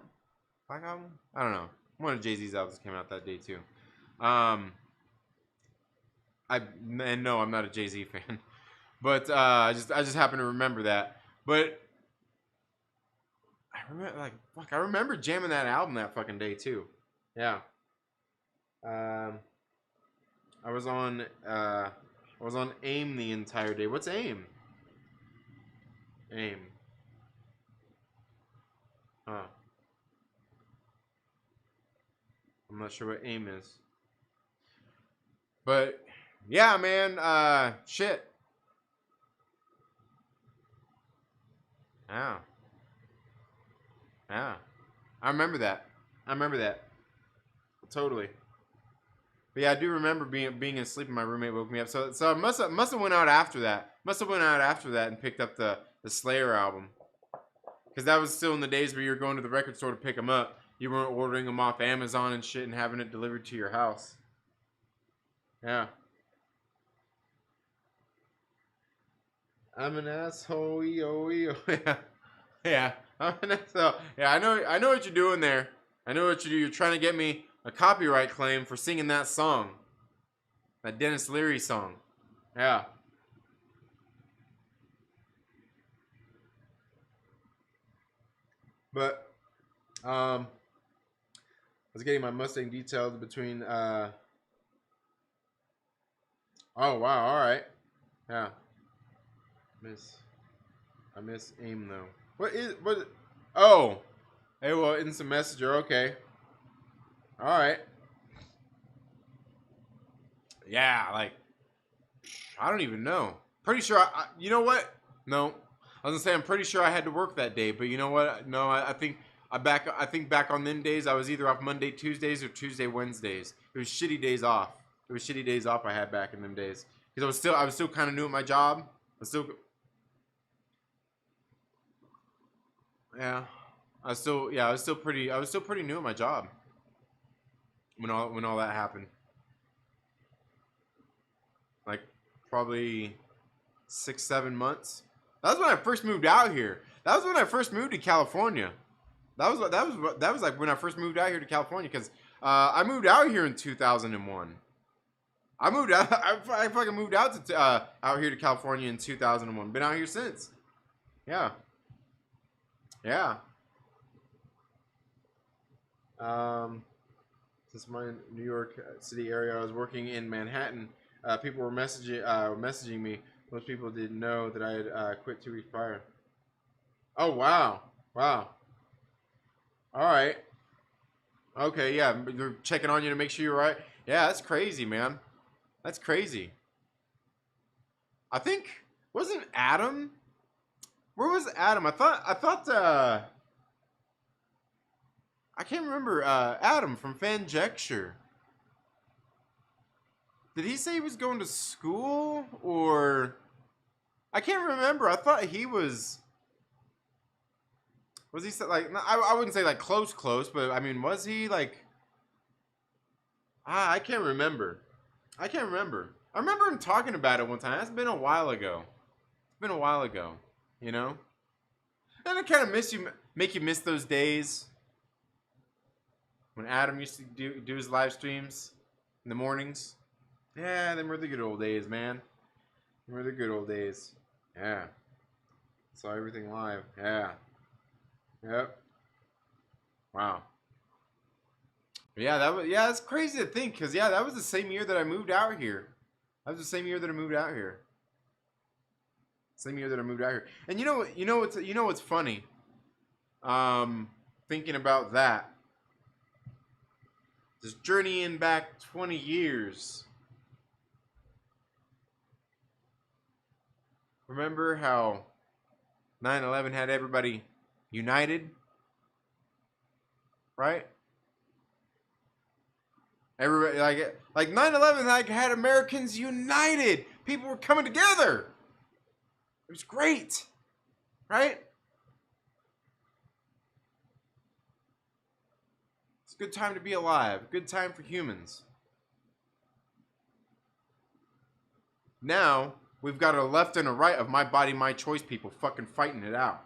Black album? I don't know. One of Jay-Z's albums came out that day too. No, I'm not a Jay-Z fan, but I just happen to remember that. But I remember jamming that album that fucking day too. Yeah. I was on AIM the entire day. What's AIM? AIM. Huh. I'm not sure what AIM is. But yeah, man, shit. Yeah. Yeah. I remember that. Totally. But yeah, I do remember being asleep and my roommate woke me up. So I must have went out after that. And picked up the Slayer album. Because that was still in the days where you were going to the record store to pick them up. You weren't ordering them off Amazon and shit and having it delivered to your house. Yeah. I'm an asshole. Yeah. Yeah. I'm an asshole. Yeah, I know what you're doing there. I know what you do. You're trying to get me a copyright claim for singing that song. That Dennis Leary song. Yeah. But I was getting my Mustang detailed between oh wow, all right. Yeah. I miss AIM though. What oh. Hey, well, instant messenger, okay. All right. Yeah, like I don't even know. Pretty sure you know what? No. I was gonna say I'm pretty sure I had to work that day, but you know what? No, I think back on them days I was either off Monday, Tuesdays or Tuesday, Wednesdays. It was shitty days off. I had back in them days. Because I was still kind of new at my job. I was still pretty new at my job when all that happened. Like probably 6-7 months. That was when I first moved out here. That was when I first moved to California. That was like when I first moved out here to California because I moved out here in 2001. I fucking moved out here to California in 2001. Been out here since. Yeah. Yeah. Since my New York City area, I was working in Manhattan. People were messaging me. Most people didn't know that I had quit 2 weeks prior. Oh wow. All right. Okay, yeah, they're checking on you to make sure you're right. Yeah, that's crazy, man. That's crazy. I think wasn't Adam? Where was Adam? I thought I can't remember Adam from Fanjecture. Did he say he was going to school or I can't remember. I thought he was he like I wouldn't say like close, but I mean, was he like I can't remember. I remember him talking about it one time. That's been a while ago. You know? And I kind of make you miss those days when Adam used to do his live streams in the mornings. Yeah, them were the good old days, man. Yeah. Saw everything live. Yeah. Yep. Wow. Yeah, that's crazy to think, cause yeah, that was the same year that I moved out here. Same year that I moved out here. And you know what's funny? Thinking about that. Just journeying back 20 years. Remember how 9/11 had everybody united? Right? Everybody like 9/11 had Americans united. People were coming together. It was great, right? It's a good time to be alive. Good time for humans. Now, we've got a left and a right of my body, my choice people fucking fighting it out.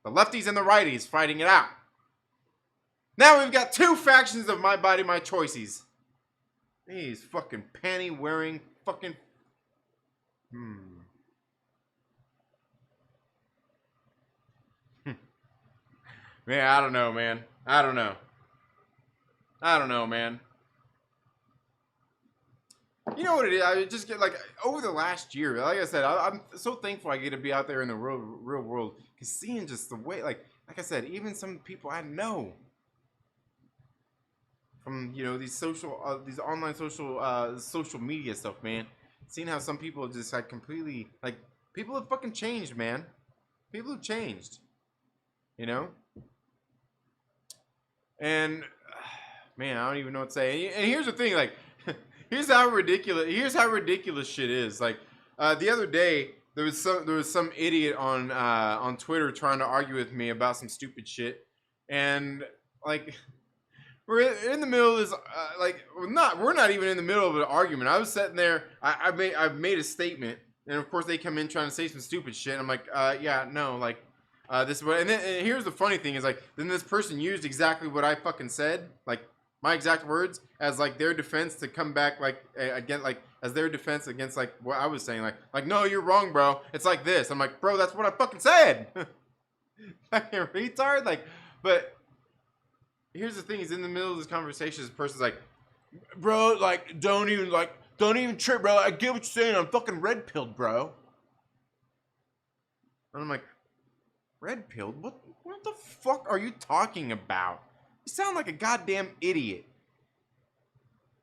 The lefties and the righties fighting it out. Now we've got two factions of my body, my choices. These fucking panty wearing fucking... Man, I don't know, man. I don't know, man. You know what it is? I just get like over the last year, like I said, I'm so thankful I get to be out there in the real world. Cause seeing just the way, like I said, even some people I know from these these online social media stuff, man. Seeing how some people just like completely like people have fucking changed, man. People have changed, you know. And man, I don't even know what to say. And here's the thing, like, here's how ridiculous shit is. Like, the other day there was some idiot on Twitter trying to argue with me about some stupid shit, and like we're in the middle of this we're not even in the middle of an argument. I was sitting there. I've made a statement, and of course they come in trying to say some stupid shit. And I'm like, yeah, no, like. This is what, and here's the funny thing is like, then this person used exactly what I fucking said, like my exact words, as like their defense to come back like again, like as their defense against like what I was saying, like no, you're wrong, bro. It's like this. I'm like, bro, that's what I fucking said. Fucking retard. Like, but here's the thing: is in the middle of this conversation, this person's like, bro, like don't even trip, bro. I get what you're saying. I'm fucking red pilled, bro. And I'm like. Red pilled? What the fuck are you talking about? You sound like a goddamn idiot.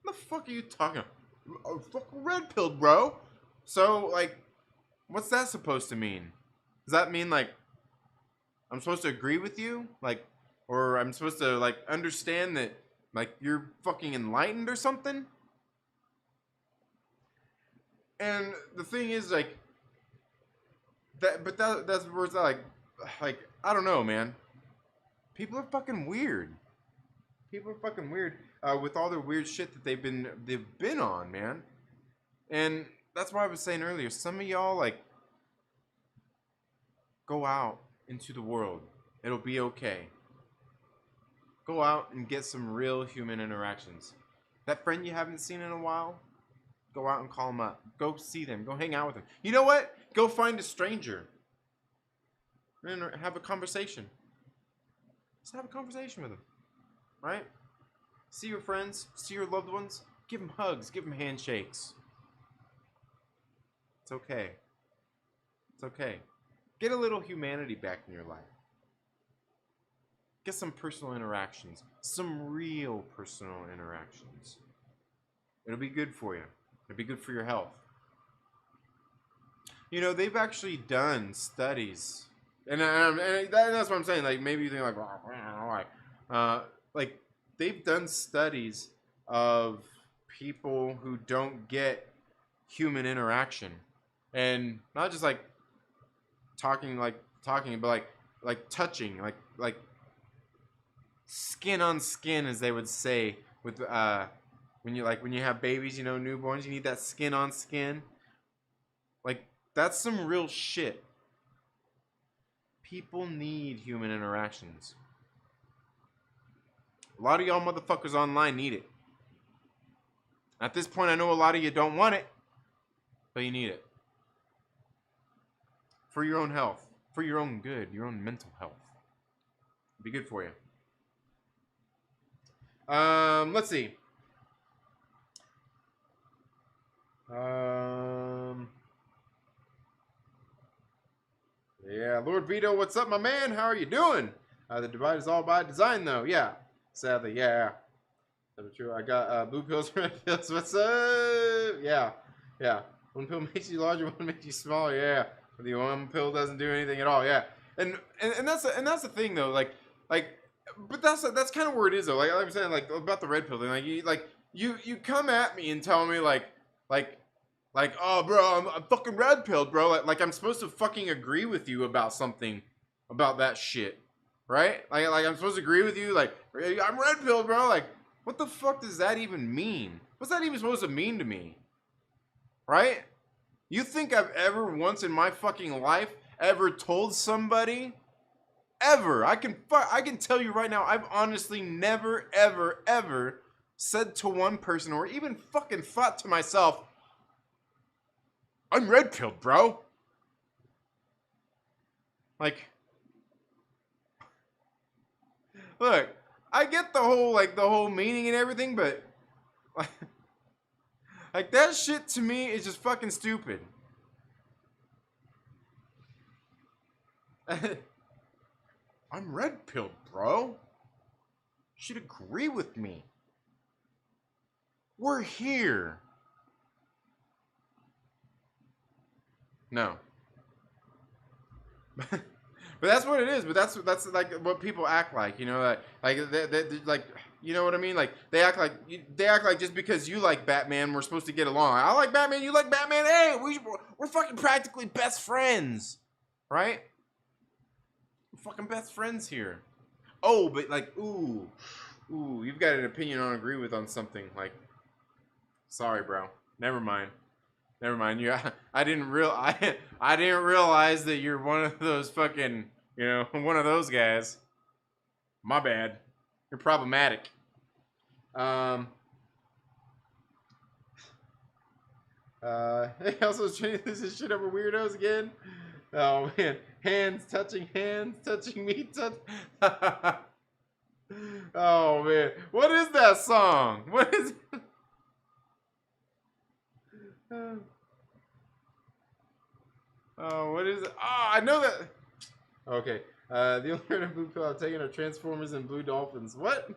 What the fuck are you talking about? Fucking red pilled, bro. So, like, what's that supposed to mean? Does that mean, like, I'm supposed to agree with you? Like, or I'm supposed to, like, understand that, like, you're fucking enlightened or something? And the thing is, like, that's where it's like, I don't know, man. People are fucking weird. People are fucking weird with all their weird shit that they've been on, man. And that's why I was saying earlier, some of y'all like go out into the world. It'll be okay. Go out and get some real human interactions. That friend you haven't seen in a while, go out and call them up. Go see them. Go hang out with them. You know what? Go find a stranger. And have a conversation. Just have a conversation with them, right? See your friends, see your loved ones, give them hugs, give them handshakes. It's okay. It's okay. Get a little humanity back in your life. Get some personal interactions, some real personal interactions. It'll be good for you. It'll be good for your health. You know, they've actually done studies. And that's what I'm saying. Like, maybe you think like they've done studies of people who don't get human interaction, and not just like talking, but like touching, like skin on skin, as they would say with when you have babies, you know, newborns, you need that skin on skin. Like, that's some real shit. People need human interactions. A lot of y'all motherfuckers online need it. At this point, I know a lot of you don't want it, but you need it. For your own health. For your own good. Your own mental health. It'd be good for you. Let's see. Yeah, Lord Veedo, what's up, my man? How are you doing? The divide is all by design, though. Yeah, sadly, yeah. That's true. I got blue pills, red pills. What's up? Yeah. One pill makes you larger, one makes you smaller. Yeah. But the one pill doesn't do anything at all. Yeah. And that's the thing, though. But that's kind of where it is, though. Like I'm saying, like about the red pill thing. You come at me and tell me like Like, oh, bro, I'm fucking red pilled, bro. Like I'm supposed to fucking agree with you about something, about that shit, right? Like I'm supposed to agree with you. Like, I'm red pilled, bro. Like, what the fuck does that even mean? What's that even supposed to mean to me, right? You think I've ever once in my fucking life ever told somebody? Ever? I can tell you right now, I've honestly never, ever, ever said to one person or even fucking thought to myself, I'm red pilled, bro. Like, look, I get the whole meaning and everything, but like that shit to me is just fucking stupid. I'm red pilled, bro. You should agree with me. We're here. No. But that's what it is. But that's like what people act like, you know, like you know what I mean? Like they act like just because you like Batman, we're supposed to get along. I like Batman, you like Batman. Hey, we're fucking practically best friends, right? We're fucking best friends here. Oh, but like, ooh, you've got an opinion on agree with on something. Like, sorry, bro. Never mind. Never mind. I didn't realize that you're one of those fucking, you know, one of those guys. My bad. You're problematic. Hey, also this is shit over weirdos again. Oh man, hands touching me, Oh man, what is that song? What is? Oh, what is it? Oh, I know that. Okay. The only red and blue pill I've taken are Transformers and Blue Dolphins. What?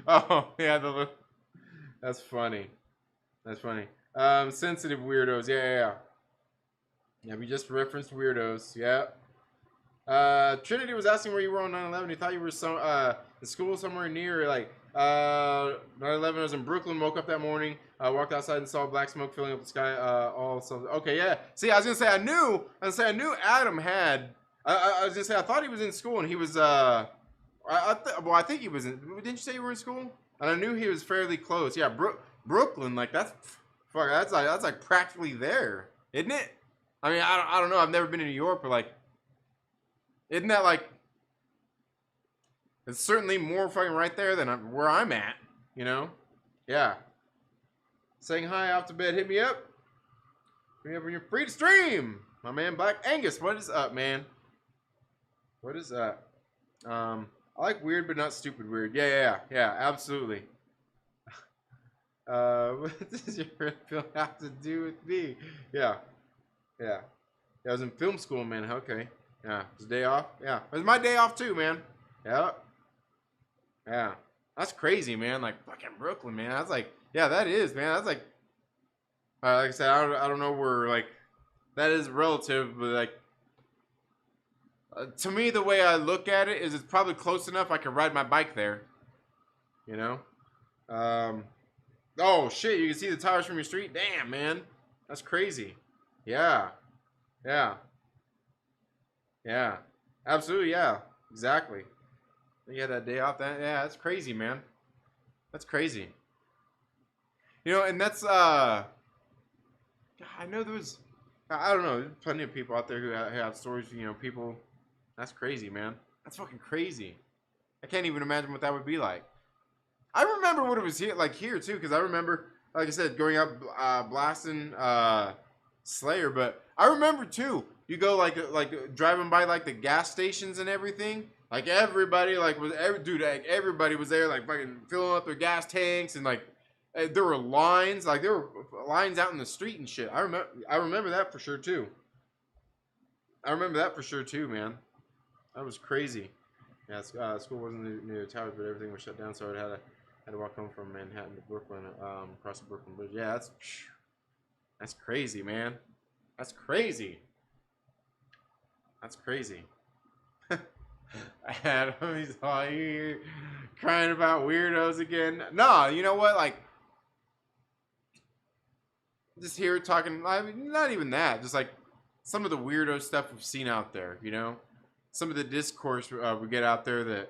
Oh, yeah, that's funny. That's funny. Sensitive weirdos. Yeah. Yeah, we just referenced weirdos. Yeah. Trinity was asking where you were on 9/11. He thought you were in school somewhere near, like, 9/11. I was in Brooklyn, woke up that morning, walked outside and saw black smoke filling up the sky, okay, yeah. See, I was gonna say, I knew Adam had, I was gonna say, I thought he was in school, and he was, I think he was in, didn't you say you were in school? And I knew he was fairly close. Yeah, Brooklyn, like, that's like practically there, isn't it? I mean, I don't know, I've never been to New York, but, like, isn't that, like, it's certainly more fucking right there than where I'm at, you know? Yeah. Saying hi off to bed, hit me up. Hit me up when you're free to stream. My man Black Angus, what is up, man? What is up? I like weird but not stupid weird. Yeah, absolutely. What does your red pill have to do with me? Yeah. I was in film school, man. Okay. Yeah. It was a day off. Yeah. It was my day off too, man. Yeah. That's crazy, man. Like fucking Brooklyn, man. That's like, yeah, that is, man. That's like I said, I don't know where, like, that is relative, but like, to me, the way I look at it is it's probably close enough I can ride my bike there. You know? Oh shit, you can see the tires from your street? Damn, man. That's crazy. Yeah. Absolutely, yeah. Exactly. You had that day off. Yeah, that's crazy, man. That's crazy. You know, and that's I know I don't know, there's plenty of people out there who have stories, you know, people. That's crazy, man. That's fucking crazy. I can't even imagine what that would be like. I remember what it was here too, because I remember, like I said, going up blasting Slayer, but I remember too, you go like driving by like the gas stations and everything. Like everybody everybody was there like fucking filling up their gas tanks, and like there were lines out in the street and shit. I remember that for sure too. Man. That was crazy. Yeah, school wasn't near the towers, but everything was shut down, so I had to walk home from Manhattan to Brooklyn, across the Brooklyn Bridge. Yeah, that's crazy, man. That's crazy. Adam, he's all here crying about weirdos again. No, you know what? Like, just here talking. I mean, not even that. Just like some of the weirdo stuff we've seen out there. You know, some of the discourse we get out there that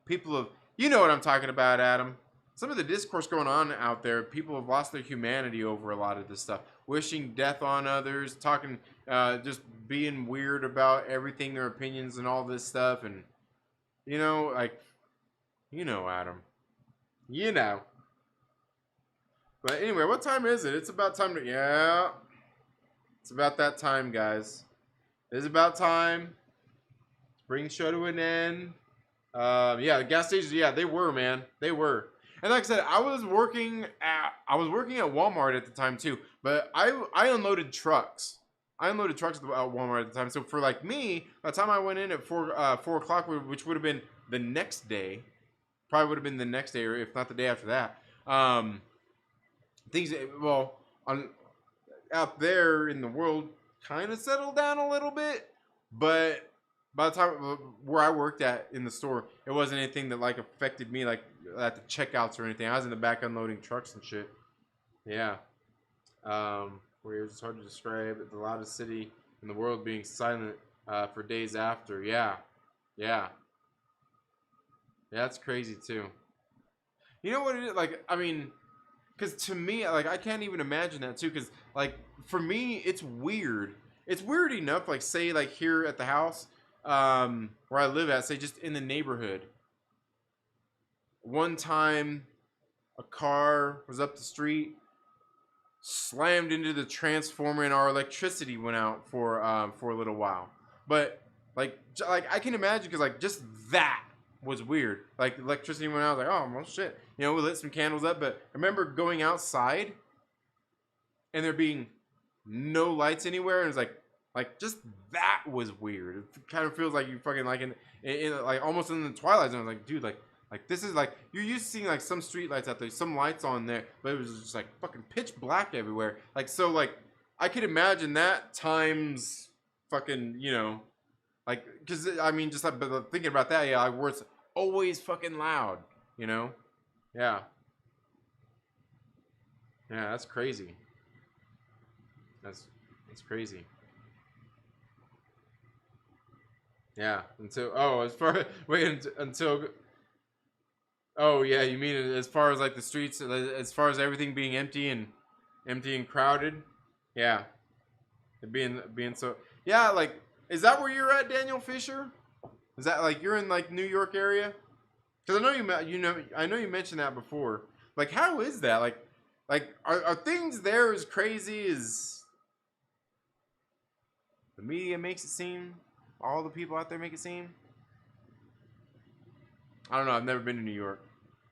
people have. You know what I'm talking about, Adam. Some of the discourse going on out there, people have lost their humanity over a lot of this stuff. Wishing death on others, talking, just being weird about everything, their opinions and all this stuff. And, like, Adam. You know. But anyway, what time is it? It's about time to, yeah. It's about that time, guys. It is about time. Bring the show to an end. Yeah, the gas stations, yeah, they were, man. They were. And like I said, I was working at Walmart at the time too. But I unloaded trucks. I unloaded trucks at Walmart at the time. So for like me, by the time I went in at 4 o'clock, which would have been the next day, probably would have been the next day, or if not the day after that. Things, well, out there in the world, kind of settled down a little bit, but by the time where I worked at in the store, it wasn't anything that like affected me like at the checkouts or anything. I was in the back unloading trucks and shit. Yeah. Where it's hard to describe the loudest city in the world being silent for days after. Yeah. Yeah. Yeah, that's crazy too. You know what it is? Like, I mean, because to me, like, I can't even imagine that too. Because, like, for me, it's weird. It's weird enough, like, say, like, here at the house where I live at, say, just in the neighborhood. One time, a car was up the street, slammed into the transformer, and our electricity went out for a little while. But, like I can imagine, because, like, just that was weird. Like, the electricity went out, I was like, oh, well, shit. We lit some candles up, but I remember going outside and there being no lights anywhere, and it's like just that was weird. It kind of feels like you fucking like in like almost in the twilight zone. Like, dude, like this is like you're used to seeing like some street lights out there, some lights on there, but it was just like fucking pitch black everywhere. Like, so like I could imagine that times fucking like, because I mean, just like, but thinking about that, yeah, like, where it's always fucking loud, Yeah. Yeah, that's crazy. That's crazy. Yeah, until oh yeah, you mean as far as like the streets, as far as everything being empty and crowded? Yeah, it being so, yeah. Like, is that where you're at, Daniel Fisher? Is that like you're in like New York area? Because I know I know you mentioned that before. Like, how is that? Like are things there as crazy as the media makes it seem? All the people out there make it seem? I don't know. I've never been to New York.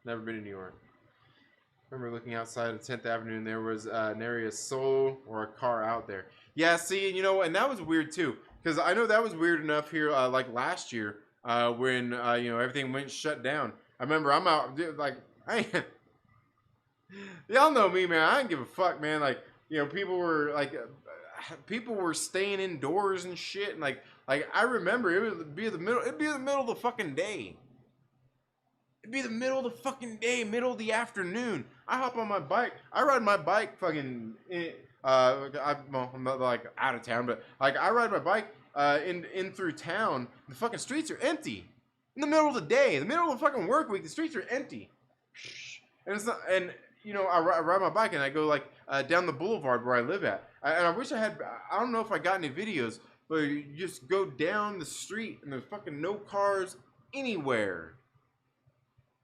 Never been to New York. I remember looking outside of 10th Avenue and there was nary a soul or a car out there. Yeah, see, and that was weird too. Because I know that was weird enough here, like last year, when everything went shut down. I remember I'm out, dude, like y'all know me, man. I didn't give a fuck, man. Like, people were like, people were staying indoors and shit, and like I remember it'd be the middle of the fucking day. It'd be the middle of the fucking day, middle of the afternoon. I hop on my bike. I ride my bike fucking. I'm not like out of town, but like I ride my bike in through town. The fucking streets are empty. In the middle of the day, the middle of the fucking work week, the streets are empty. And it's not. And I ride my bike and I go like down the boulevard where I live at. And I wish I had. I don't know if I got any videos, but you just go down the street and there's fucking no cars anywhere.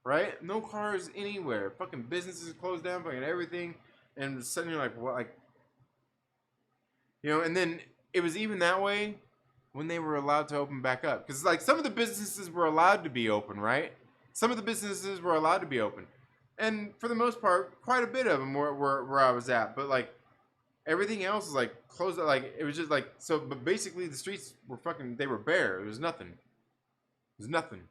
Right? No cars anywhere. Fucking businesses closed down, fucking everything. And suddenly you're like, what? Like, and then it was even that way when they were allowed to open back up. Because, like, some of the businesses were allowed to be open, right? Some of the businesses were allowed to be open. And for the most part, quite a bit of them were where I was at. But, like, everything else was, like, closed. Like, it was just, like, so, but basically the streets were fucking, they were bare. There was nothing. There's nothing.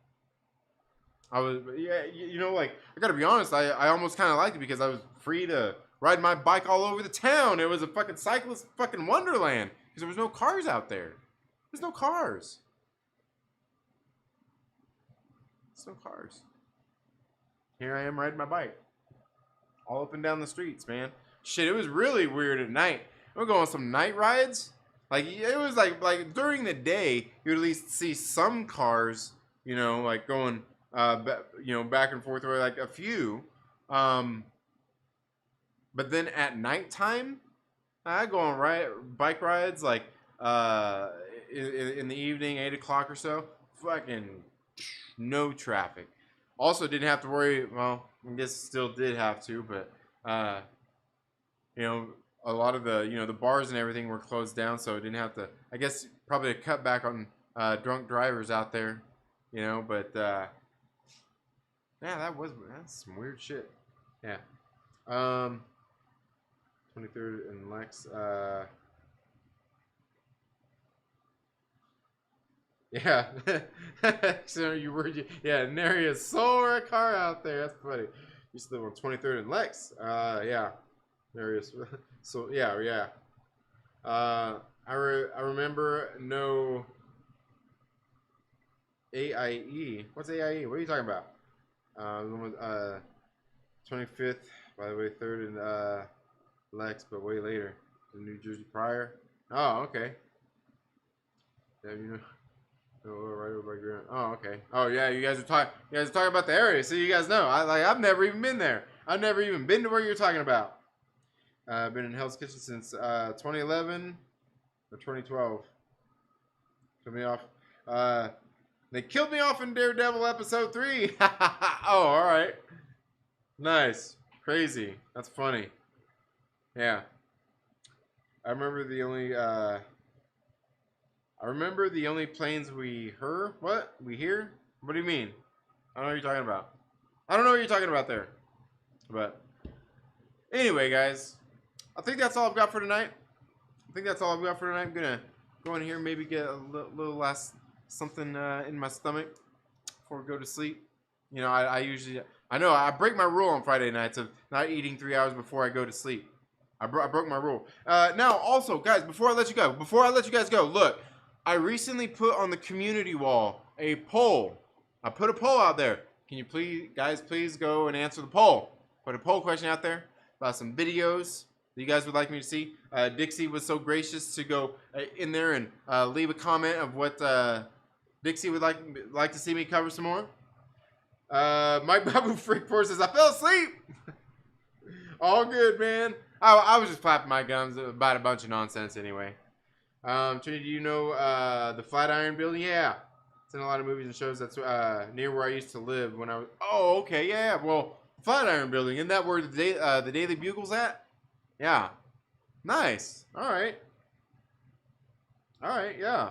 I was, yeah, like, I gotta be honest, I almost kind of liked it because I was free to ride my bike all over the town. It was a fucking cyclist fucking wonderland because there was no cars out there. There's no cars. There's no cars. Here I am riding my bike all up and down the streets, man. shit, it was really weird at night. We're going on some night rides. Like it was like during the day, you would at least see some cars, you know, like going, you know, back and forth, or like a few. But then at nighttime, I go on bike rides like in the evening, 8 o'clock or so. Fucking no traffic. Also, didn't have to worry. Well, I guess still did have to, but you know, a lot of the, you know, the bars and everything were closed down, so I didn't have to. I guess probably a cut back on drunk drivers out there, you know. But yeah, that's some weird shit. Yeah. 23rd and Lex. Yeah. So you were, yeah, nary a soul or a car out there. That's funny. You still on 23rd and Lex. Yeah. There is. So yeah. I remember no AIE. What's AIE? What are you talking about? 25th, by the way, 3rd and Lex, but way later. The New Jersey Prior. Oh, okay. Yeah, you know. Right over by Grand. Oh, okay. Oh, yeah. You guys are talking about the area, so you guys know. I've never even been there. I've never even been to where you're talking about. I've been in Hell's Kitchen since 2011 or 2012. Killed me off. They killed me off in Daredevil episode 3. Oh, all right. Nice. Crazy. That's funny. Yeah. I remember the only planes we heard. What? We hear? What do you mean? I don't know what you're talking about. I don't know what you're talking about there. But anyway, guys, I think that's all I've got for tonight. I'm gonna go in here, maybe get a little last something in my stomach before I go to sleep. You know, I usually, I know I break my rule on Friday nights of not eating 3 hours before I go to sleep. I broke my rule. Now, also, guys, before I let you guys go, look, I recently put on the community wall a poll. I put a poll out there. Can you please go and answer the poll? Put a poll question out there about some videos that you guys would like me to see. Dixie was so gracious to go in there and leave a comment of what Dixie would like to see me cover some more. Mike Babu Freak Force says, I fell asleep. All good, man. I was just flapping my gums about a bunch of nonsense anyway. Trinity, do you know the Flatiron Building? Yeah. It's in a lot of movies and shows. That's near where I used to live when I was... Oh, okay, yeah. Well, Flatiron Building. Isn't that where the Daily Bugle's at? Yeah. Nice. All right, yeah.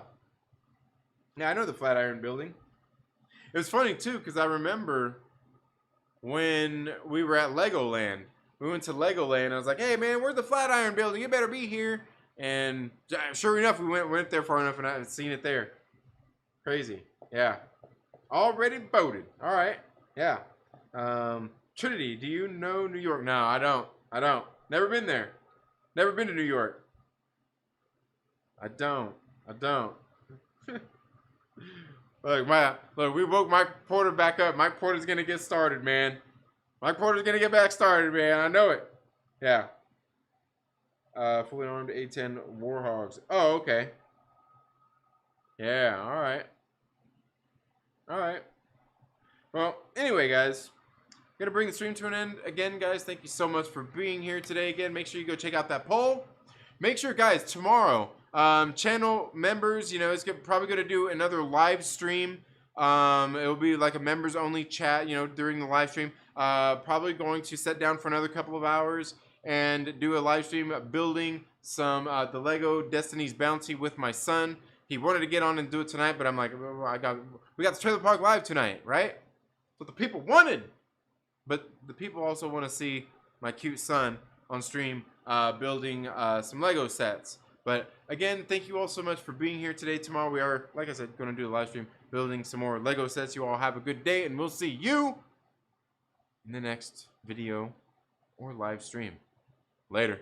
Yeah, I know the Flatiron Building. It was funny, too, because I remember when we were at Legoland. We went to Legoland. I was like, hey, man, where's the Flatiron Building? You better be here. And sure enough, we went there far enough and I had seen it there. Crazy. Yeah. Already voted. All right. Yeah. Trinity, do you know New York? No, I don't. Never been there. Never been to New York. I don't. Look, we woke Mike Porter back up. Mike Porter's gonna get started, man. Mike Porter's gonna get back started, man. I know it. Yeah. Fully armed A-10 Warhogs. Oh, okay. Yeah, all right. Well, anyway, guys, gonna bring the stream to an end again, guys. Thank you so much for being here today. Again, make sure you go check out that poll. Make sure, guys, tomorrow, channel members, you know, it's probably gonna do another live stream. It'll be like a members only chat, you know, during the live stream. Probably going to sit down for another couple of hours and do a live stream building some the Lego Destiny's Bounty with my son. He wanted to get on and do it tonight, but I'm like, we got the Trailer Park Live tonight, right? That's what the people wanted. But the people also want to see my cute son on stream building some Lego sets. But again, thank you all so much for being here today. Tomorrow we are, like I said, going to do a live stream building some more Lego sets. You all have a good day, and we'll see you in the next video or live stream. Later.